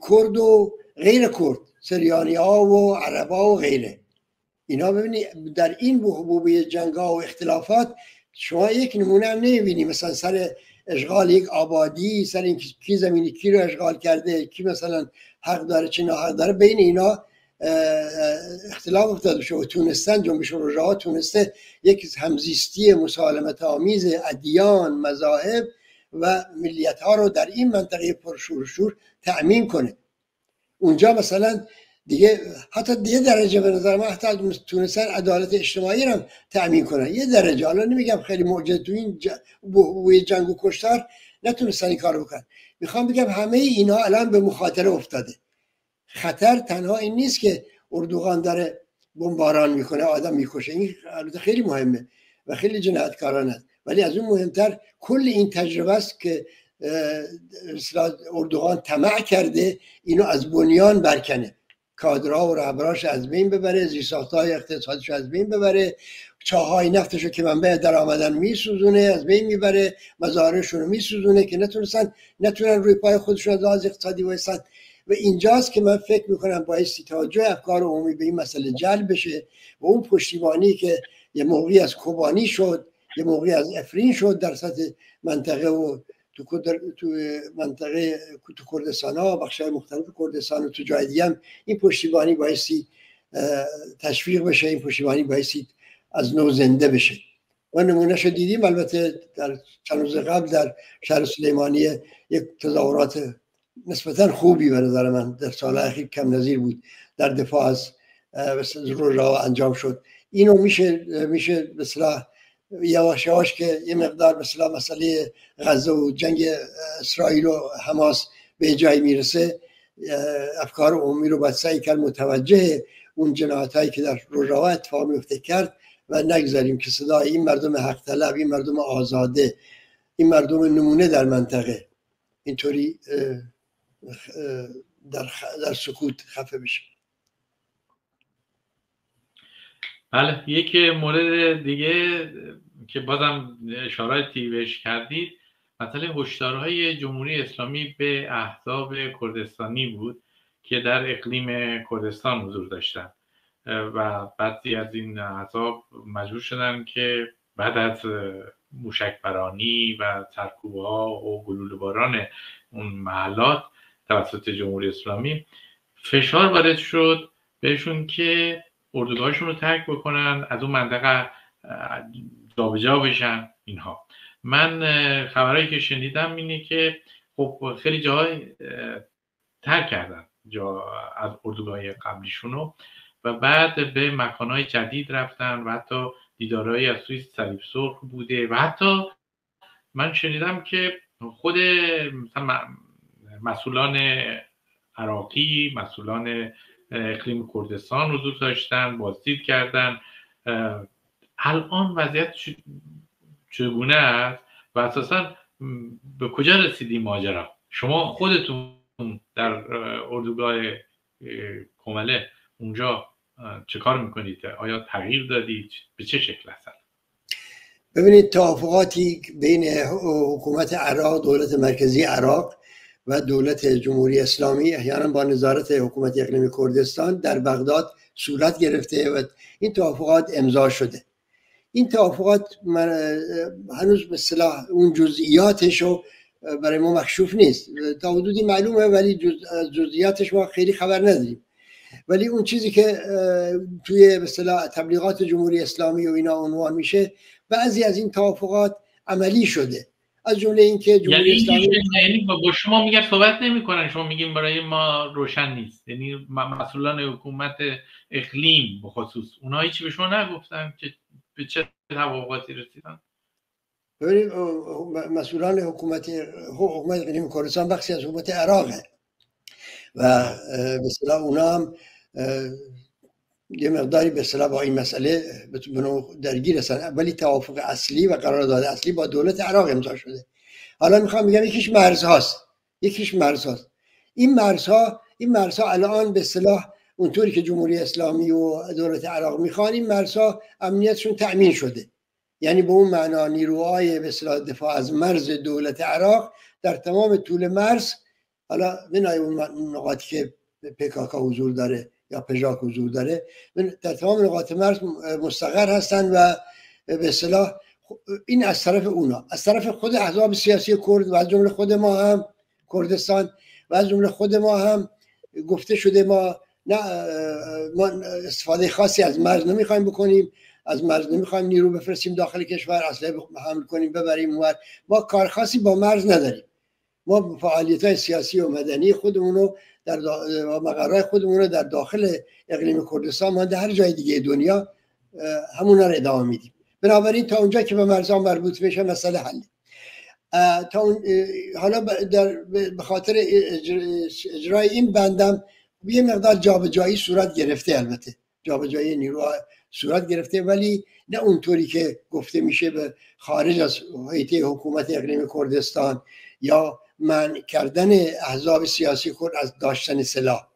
B: کرد و غیر کرد، سریانی ها و عربا و غیره. اینا ببینید در این بحبوبه جنگ ها و اختلافات شما یک نمونه هم نمیبینی، مثلا سر اشغال یک آبادی، سر این کی زمینی کی رو اشغال کرده، کی مثلا حق داره چه ناحق داره، بین اینا اختلاف افتاده شد و تونستن جنبش روژاوا تونسته یک همزیستی مسالمت آمیز ادیان، مذاهب و ملیت ها رو در این منطقه پرشور تأمین کنه. اونجا مثلا دیگه حتی یه درجه به نظر من حتی تونستن عدالت اجتماعی رو تأمین کنن، یه درجه. حالا نمیگم خیلی معجزه تو این جنگ و کشتار نتونستن این کارو بکنن. میخوام بگم همه اینا الان به مخاطره افتاده. خطر تنها این نیست که اردوغان داره بمباران میکنه، آدم میکشه، این البته خیلی مهمه و خیلی جنایتکارانه است، ولی از اون مهمتر کل این تجربه است که اردوغان طمع کرده اینو از بنیان برکنه، کادرها و رهبراش از بین ببره، زیرساخت‌های اقتصادیش از بین ببره، چاهای نفتشو که منبع درآمدن میسوزونه از بین میبره، مزارعشون رو میسوزونه که نتونن روی پای خودشون از لحاظ اقتصادی وایسن. و اینجاست که من فکر میکنم بایستی توجه افکار عمومی به این مسئله جلب بشه و اون پشتیبانی که یه موقعی از کوبانی شد، یه موقعی از افرین شد در سطح منطقه و تو منطقه تو کردستان ها، بخشای مختلف کردستان و تو جای دیگه هم این پشتیبانی بایستی تشویق بشه، این پشتیبانی بایستی از نو زنده بشه. و نمونهشو دیدیم البته در چند روز قبل در شهر سلیمانیه یک تظاهرات نسبتا خوبی به نظر من در سال اخیر کم نظیر بود در دفاع از روژاوا انجام شد. اینو میشه به اصطلاح یواش یواش که یه مقدار به اصطلاح مسئله غزه و جنگ اسرائیل و حماس به جایی میرسه، افکار عمومی رو باید سعی کرد متوجه اون جنایتایی که در روژاوا اتفاق میفته کرد و نگذاریم که صدای این مردم حق طلب، این مردم آزاده، این مردم نمونه در منطقه اینطوری در سکوت خفه بشه.
A: بله، یک مورد دیگه که بازم اشاراتی بهش کردید مسئله هشدارهای جمهوری اسلامی به احزاب کردستانی بود که در اقلیم کردستان حضور داشتن و بعضی از این احزاب مجبور شدن که بعد از موشکبرانی و سرکوب‌ها و گلوله باران اون محلات توسط جمهوری اسلامی فشار وارد شد بهشون که اردوگاهشون رو ترک بکنن، از اون منطقه جابجا بشن. اینها من خبرهایی که شنیدم اینه که خب خیلی جاهای ترک کردن از اردوگاه قبلیشونو و بعد به مکانهای جدید رفتن و حتی دیدارهایی از سوی صلیب سرخ بوده و حتی من شنیدم که خود مسئولان عراقی، مسئولان اقلیم کردستان حضور داشتن، بازدید کردن. الان وضعیت چگونه است و اساسا به کجا رسیدی ماجرا؟ شما خودتون در اردوگاه کمله اونجا چه کار میکنید؟ آیا تغییر دادید؟ به چه شکل هستن؟
B: ببینید، توافقاتی بین حکومت عراق، دولت مرکزی عراق و دولت جمهوری اسلامی احیانا با نظارت حکومت اقلیمی کردستان در بغداد صورت گرفته و این توافقات امضا شده. این توافقات هنوز به اصطلاح اون جزئیاتشو برای ما مکشوف نیست، تا حدودی معلومه ولی جزئیاتش ما خیلی خبر نداریم. ولی اون چیزی که توی به اصطلاح تبلیغات جمهوری اسلامی و اینا عنوان میشه، بعضی از این توافقات عملی شده، از جمله اینکه جمهوری اسلامی
A: یعنی با شما میگن صحبت نمیکنن، شما میگین برای ما روشن نیست، یعنی مسئولان حکومت اقلیم به خصوص اونها هیچی به شما نگفتن که به چه توافقاتی رسیدن؟
B: ببینید، مسئولان حکومت اقلیم کردستان بخشی از حکومت عراقه و به اصطلاح اونا هم یه مقداری به اصطلاح با این مسئله درگیر هستن، ولی توافق اصلی و قرارداد اصلی با دولت عراق امضا شده. حالا میخوام بگم یکیش مرزهاست. این مرزها الان به اصطلاح اونطوری که جمهوری اسلامی و دولت عراق میخوان، این مرزها امنیتشون تأمین شده. یعنی به اون معنا نیروهای به اصطلاح دفاع از مرز دولت عراق در تمام طول مرز، حالا بنای اون نقاطی که PKK حضور داره یا پژاک حضور داره، در تمام نقاط مرز مستقر هستن و به اصطلاح این از طرف اونا، از طرف خود احزاب سیاسی کرد و از جمله خود ما هم کردستان و از جمله خود ما هم گفته شده ما استفاده خاصی از مرز نمیخوایم بکنیم، از مرز نمیخوایم نیرو بفرستیم داخل کشور، اسلحه حمل کنیم ببریم اونور. ما کار خاصی با مرز نداریم. ما فعالیت‌های سیاسی و مدنی خودمونو در مقرهای خودمونو در داخل اقلیم کردستان مانده هر جای دیگه دنیا همونا رو ادامه میدیم. بنابراین تا اونجا که به مرزها مربوط بشه مسئله حل. حالا به خاطر اجرای این بندم یه مقدار جابجایی صورت گرفته، البته جابجایی نیروها صورت گرفته، ولی نه اونطوری که گفته میشه به خارج از هیئت حکومت اقلیم کردستان یا منع کردن احزاب سیاسی کرد از داشتن سلاح.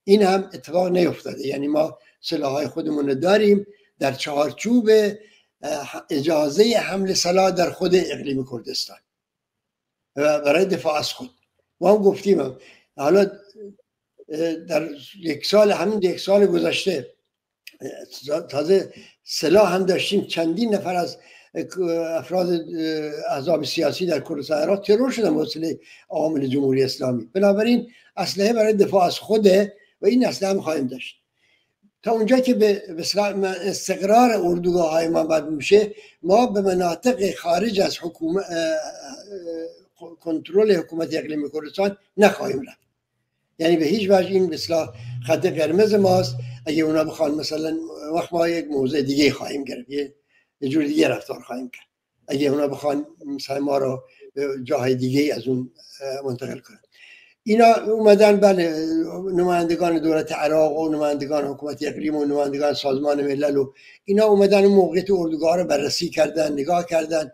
B: این هم اتفاق نیفتاده. یعنی ما سلاح‌های خودمون رو داریم در چارچوب اجازه حمل سلاح در خود اقلیم کردستان و برای دفاع از خود. ما هم گفتیم حالا در یک سال گذشته تازه سلاح هم داشتیم، چندین نفر از افراد احزاب سیاسی در کردستان عراق ترور شدن به وسیله عوامل جمهوری اسلامی. بنابراین اسلحه برای دفاع از خوده و این اسلحه هم خواهیم داشت تا اونجا که به استقرار اردوگاه‌های ما بعد میشه. ما به مناطق خارج از کنترل حکومت اقلیم کردستان نخواهیم رفت. یعنی به هیچ وجه این به اصطلاح خط قرمز ماست. اگه اونا بخوان مثلا وقت ما یک موضع دیگه خواهیم گرفت، یه جور دیگه رفتار خواهیم کرد. اگه اونا بخوان مثلا ما رو به جاهای دیگه از اون منتقل کنن. اینا اومدن، بله، نمایندگان دولت عراق و نمایندگان حکومت اقلیم و نمایندگان سازمان ملل و اینا اومدن اون موقعیت اردوگاه رو بررسی کردن، نگاه کردن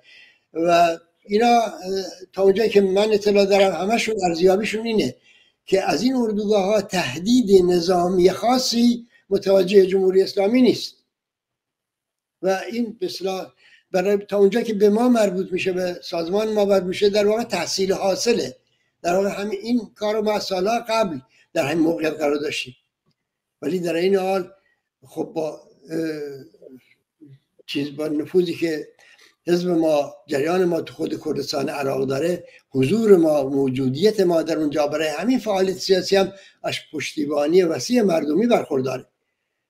B: و اینا تا اونجایی که من اطلاع دارم همشون ارزیابیشون اینه که از این اردوگاه ها تهدید نظامی خاصی متوجه جمهوری اسلامی نیست و این به اصطلاح برای تا اونجا که به ما مربوط میشه، به سازمان ما مربوط میشه، در واقع تحصیل حاصله. در واقع همین این کارو ما سالها قبل در همین موقعیت قرار داشتیم، ولی در این حال خب با نفوذی که حزب ما، جریان ما تو خود کردستان عراق داره، حضور ما، موجودیت ما در اونجا برای همین فعالیت سیاسی هم از پشتیبانی وسیع مردمی برخورداره.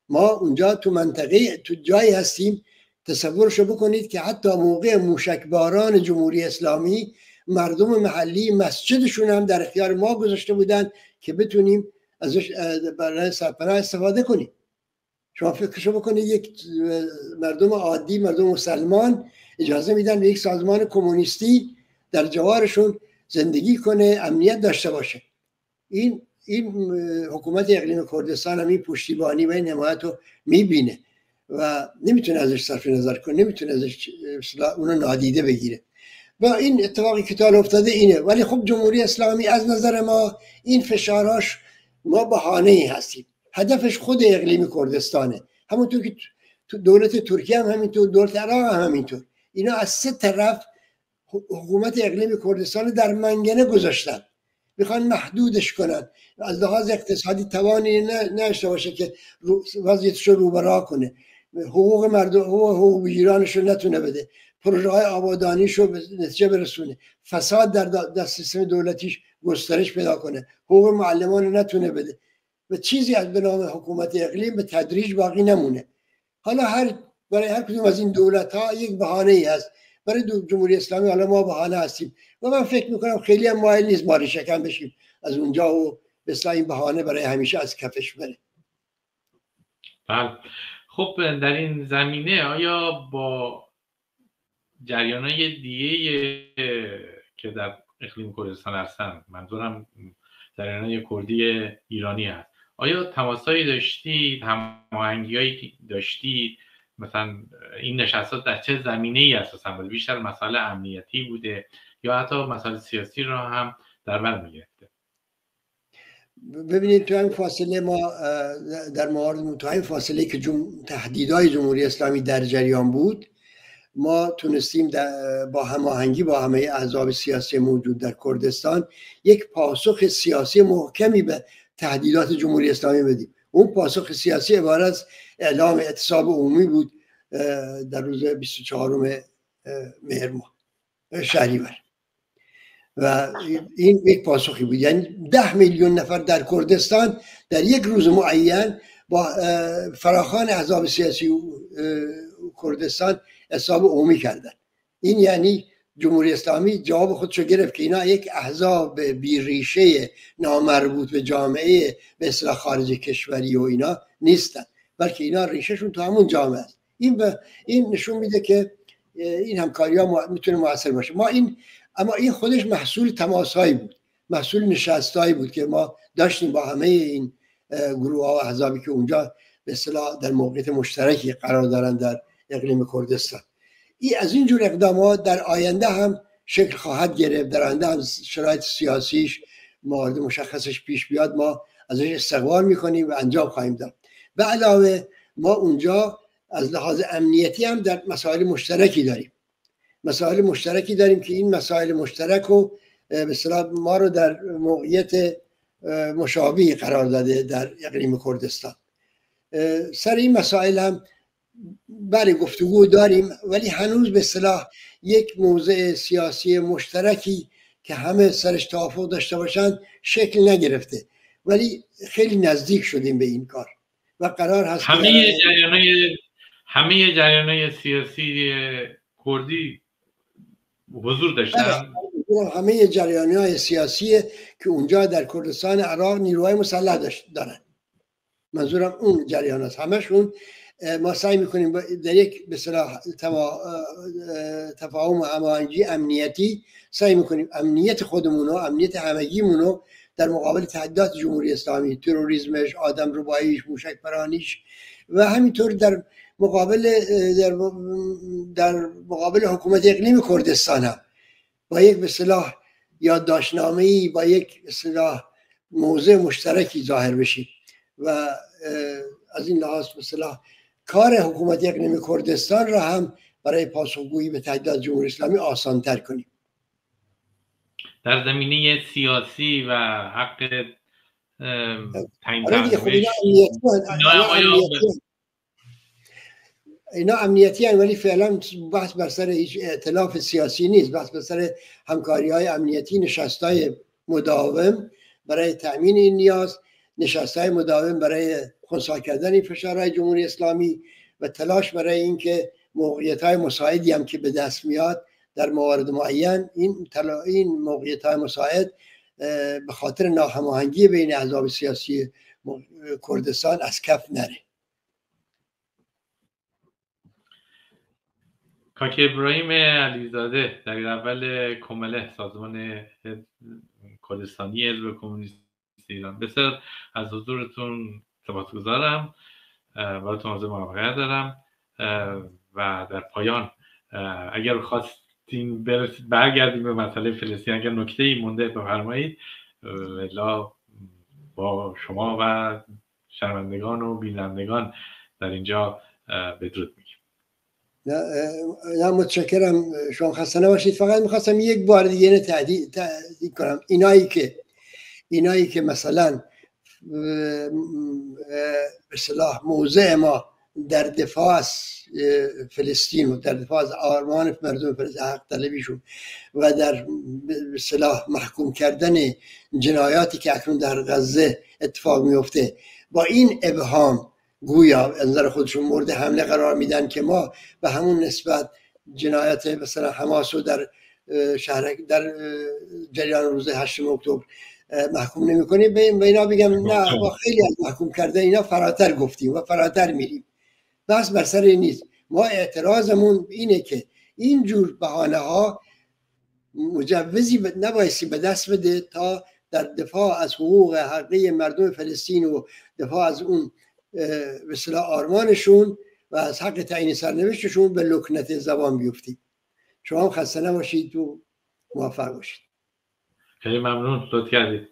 B: ما اونجا تو منطقه، تو جایی هستیم، تصورشو بکنید که حتی موقع موشکباران جمهوری اسلامی مردم محلی مسجدشون هم در اختیار ما گذاشته بودن که بتونیم ازش برای سرپناه استفاده کنیم. شما فکرشو بکنید، یک مردم عادی، مردم مسلمان اجازه میدن به یک سازمان کمونیستی در جوارشون زندگی کنه، امنیت داشته باشه. این حکومت اقلیم کردستان هم این پشتیبانی و این حمایت رو میبینه و نمیتونه ازش صرف نظر کنه، نمیتونه ازش اونو نادیده بگیره و این اتفاقی که تا افتاده اینه. ولی خب جمهوری اسلامی از نظر ما این فشاراش ما بهانه‌ای هستیم، هدفش خود اقلیم کردستانه، همونطور که تو دولت ترکیه هم همینطور، دولت عراق هم همینطور. اینا از سه طرف حکومت اقلیم کردستان در منگنه گذاشتن، میخوان محدودش کنن، از لحاظ اقتصادی توانی نشته باشه که وضعیتش رو روبرا کنه، حقوق مردم، حقوق ایرانش رو نتونه بده، پروژه های آبادانیش رو به نتیجه برسونه، فساد در سیستم دولتیش گسترش پیدا کنه، حقوق معلمان رو نتونه بده و چیزی از به نام حکومت اقلیم به تدریج باقی نمونه. حالا برای هر کدوم از این دولت ها یک بهانه ای هست. برای جمهوری اسلامی حالا ما بهانه هستیم و من فکر میکنم خیلی هم مایل نیست ما ریشه‌کن بشیم از اونجا و مثلا این بهانه برای همیشه از کفش بره.
A: بله. خب در این زمینه آیا با جریان‌های دیگه که در اقلیم کردستان هستن، منظورم جریان‌های کردی ایرانی هست، آیا تماسایی داشتید، هماهنگی‌هایی داشتید؟ مثلا این نشستات در چه زمینه‌ای اساساً بود؟ بیشتر مسائل امنیتی بوده یا حتی مسائل سیاسی را هم در بر می‌گرفته؟
B: ببینید تو این فاصله ما در مورد تو این فاصله که تهدیدهای جمهوری اسلامی در جریان بود، ما تونستیم با هماهنگی با همه احزاب سیاسی موجود در کردستان یک پاسخ سیاسی محکمی به تهدیدات جمهوری اسلامی بدیم. اون پاسخ سیاسی عبارت از اعلام اعتصاب عمومی بود در روز 24 مهر ماه شهریور و این یک پاسخی بود. یعنی 10 میلیون نفر در کردستان در یک روز معین با فراخوان احزاب سیاسی کردستان اعتصاب عمومی کردن. این یعنی جمهوری اسلامی جواب خودشو گرفت که اینا یک احزاب بیریشه نامربوط به جامعه به اصطلاح خارج کشوری و اینا نیستن، بلکه اینا ریشهشون تو همون جامعه است. این نشون میده که این همکاری ها میتونه موثر باشه. اما این خودش محصول تماسهایی بود، محصول نشستهایی بود که ما داشتیم با همه این گروه ها و احزابی که اونجا به اصطلاح در موقعیت مشترکی قرار دارن در اقلیم کردستان. از این جور اقدامات در آینده هم شکل خواهد گرفت، در آینده هم شرایط سیاسیش مورد مشخصش پیش بیاد ما ازش استقبال میکنیم و انجام خواهیم داد. به علاوه ما اونجا از لحاظ امنیتی هم در مسائل مشترکی داریم، که این مسائل مشترک رو به اصطلاح ما رو در موقعیت مشابهی قرار داده در اقلیم کردستان. سر این مسائل هم برای گفتگو داریم، ولی هنوز به اصطلاح یک موضع سیاسی مشترکی که همه سرش توافق داشته باشن شکل نگرفته، ولی خیلی نزدیک شدیم به این کار و قرار هست
A: همه جریان‌های سیاسی کردی حضور داشتن.
B: همه جریان‌های سیاسی که اونجا در کردستان عراق نیروهای مسلح دارن، منظورم اون جریانات همشون. ما سعی میکنیم در یک به اصطلاح تفاهم و هماهنگی امنیتی سعی میکنیم امنیت خودمون و امنیت همگیمون رو در مقابل تهدیدات جمهوری اسلامی، تروریسمش، آدم رباییش، موشک پرانیش و همینطور در مقابل حکومت اقلیم کردستان هم با یک به اصطلاح یادداشتنامه‌ای، با یک به اصطلاح موضع مشترکی ظاهر بشیم و از این لحاظ به اصطلاح کار حکومت اقلیم کردستان را هم برای پاسخگویی به تهدیدات جمهوری اسلامی آسان‌تر کنیم.
A: در زمینه سیاسی و حق تعیین
B: اینا امنیتی هستند، ولی فعلا بحث بر سر هیچ ائتلاف سیاسی نیست، بحث بر سر همکاری‌های امنیتی، نشست‌های مداوم برای تأمین این نیاز، نشست‌های مداوم برای خنثی کردن این فشارهای جمهوری اسلامی و تلاش برای اینکه موقعیت‌های مساعدی هم که به دست میاد در موارد معین این موقعیت‌های مساعد به خاطر ناهماهنگی بین احزاب سیاسی کردستان از کف نره.
A: کاک ابراهیم علیزاده، دبیر اول کمله، سازمان کردستانی حزب کمونیست ایران، بسیار از حضورتون سپاسگزارم، براتون آرزوی موفقیت دارم و در پایان اگر برگردیم به مسئله فلسطین. اگر نکته‌ای مونده بفرمایید، الا با شما و شنوندگان و بینندگان در اینجا بدرود میگیم.
B: نه متشکرم، شما خسته نباشید. فقط میخواستم یک بار دیگه تأکید کنم اینایی که مثلا به اصطلاح موضع ما در دفاع از فلسطین و در دفاع از آرمان مردم فلسطین، حق طلبیشون و در به اصطلاح محکوم کردن جنایاتی که اکنون در غزه اتفاق میفته با این ابهام گویا از نظر خودشون مورد حمله قرار میدن که ما به همون نسبت جنایات مثلا حماس رو در در جریان روز 8 اکتبر محکوم نمی کنیم. به اینا بگم نه، با خیلی از محکوم کرده اینا فراتر گفتیم و فراتر میریم. بس بر سر این نیست. ما اعتراضمون اینه که اینجور بهانه ها مجوزی نبایستی به دست بده تا در دفاع از حقوق حقیقی مردم فلسطین و دفاع از اون به اصطلاح آرمانشون و از حق تعیین سرنوشتشون به لکنت زبان بیفتیم. شما هم خسته نباشید و موفق باشید.
A: خیلی ممنون، لطف کردید.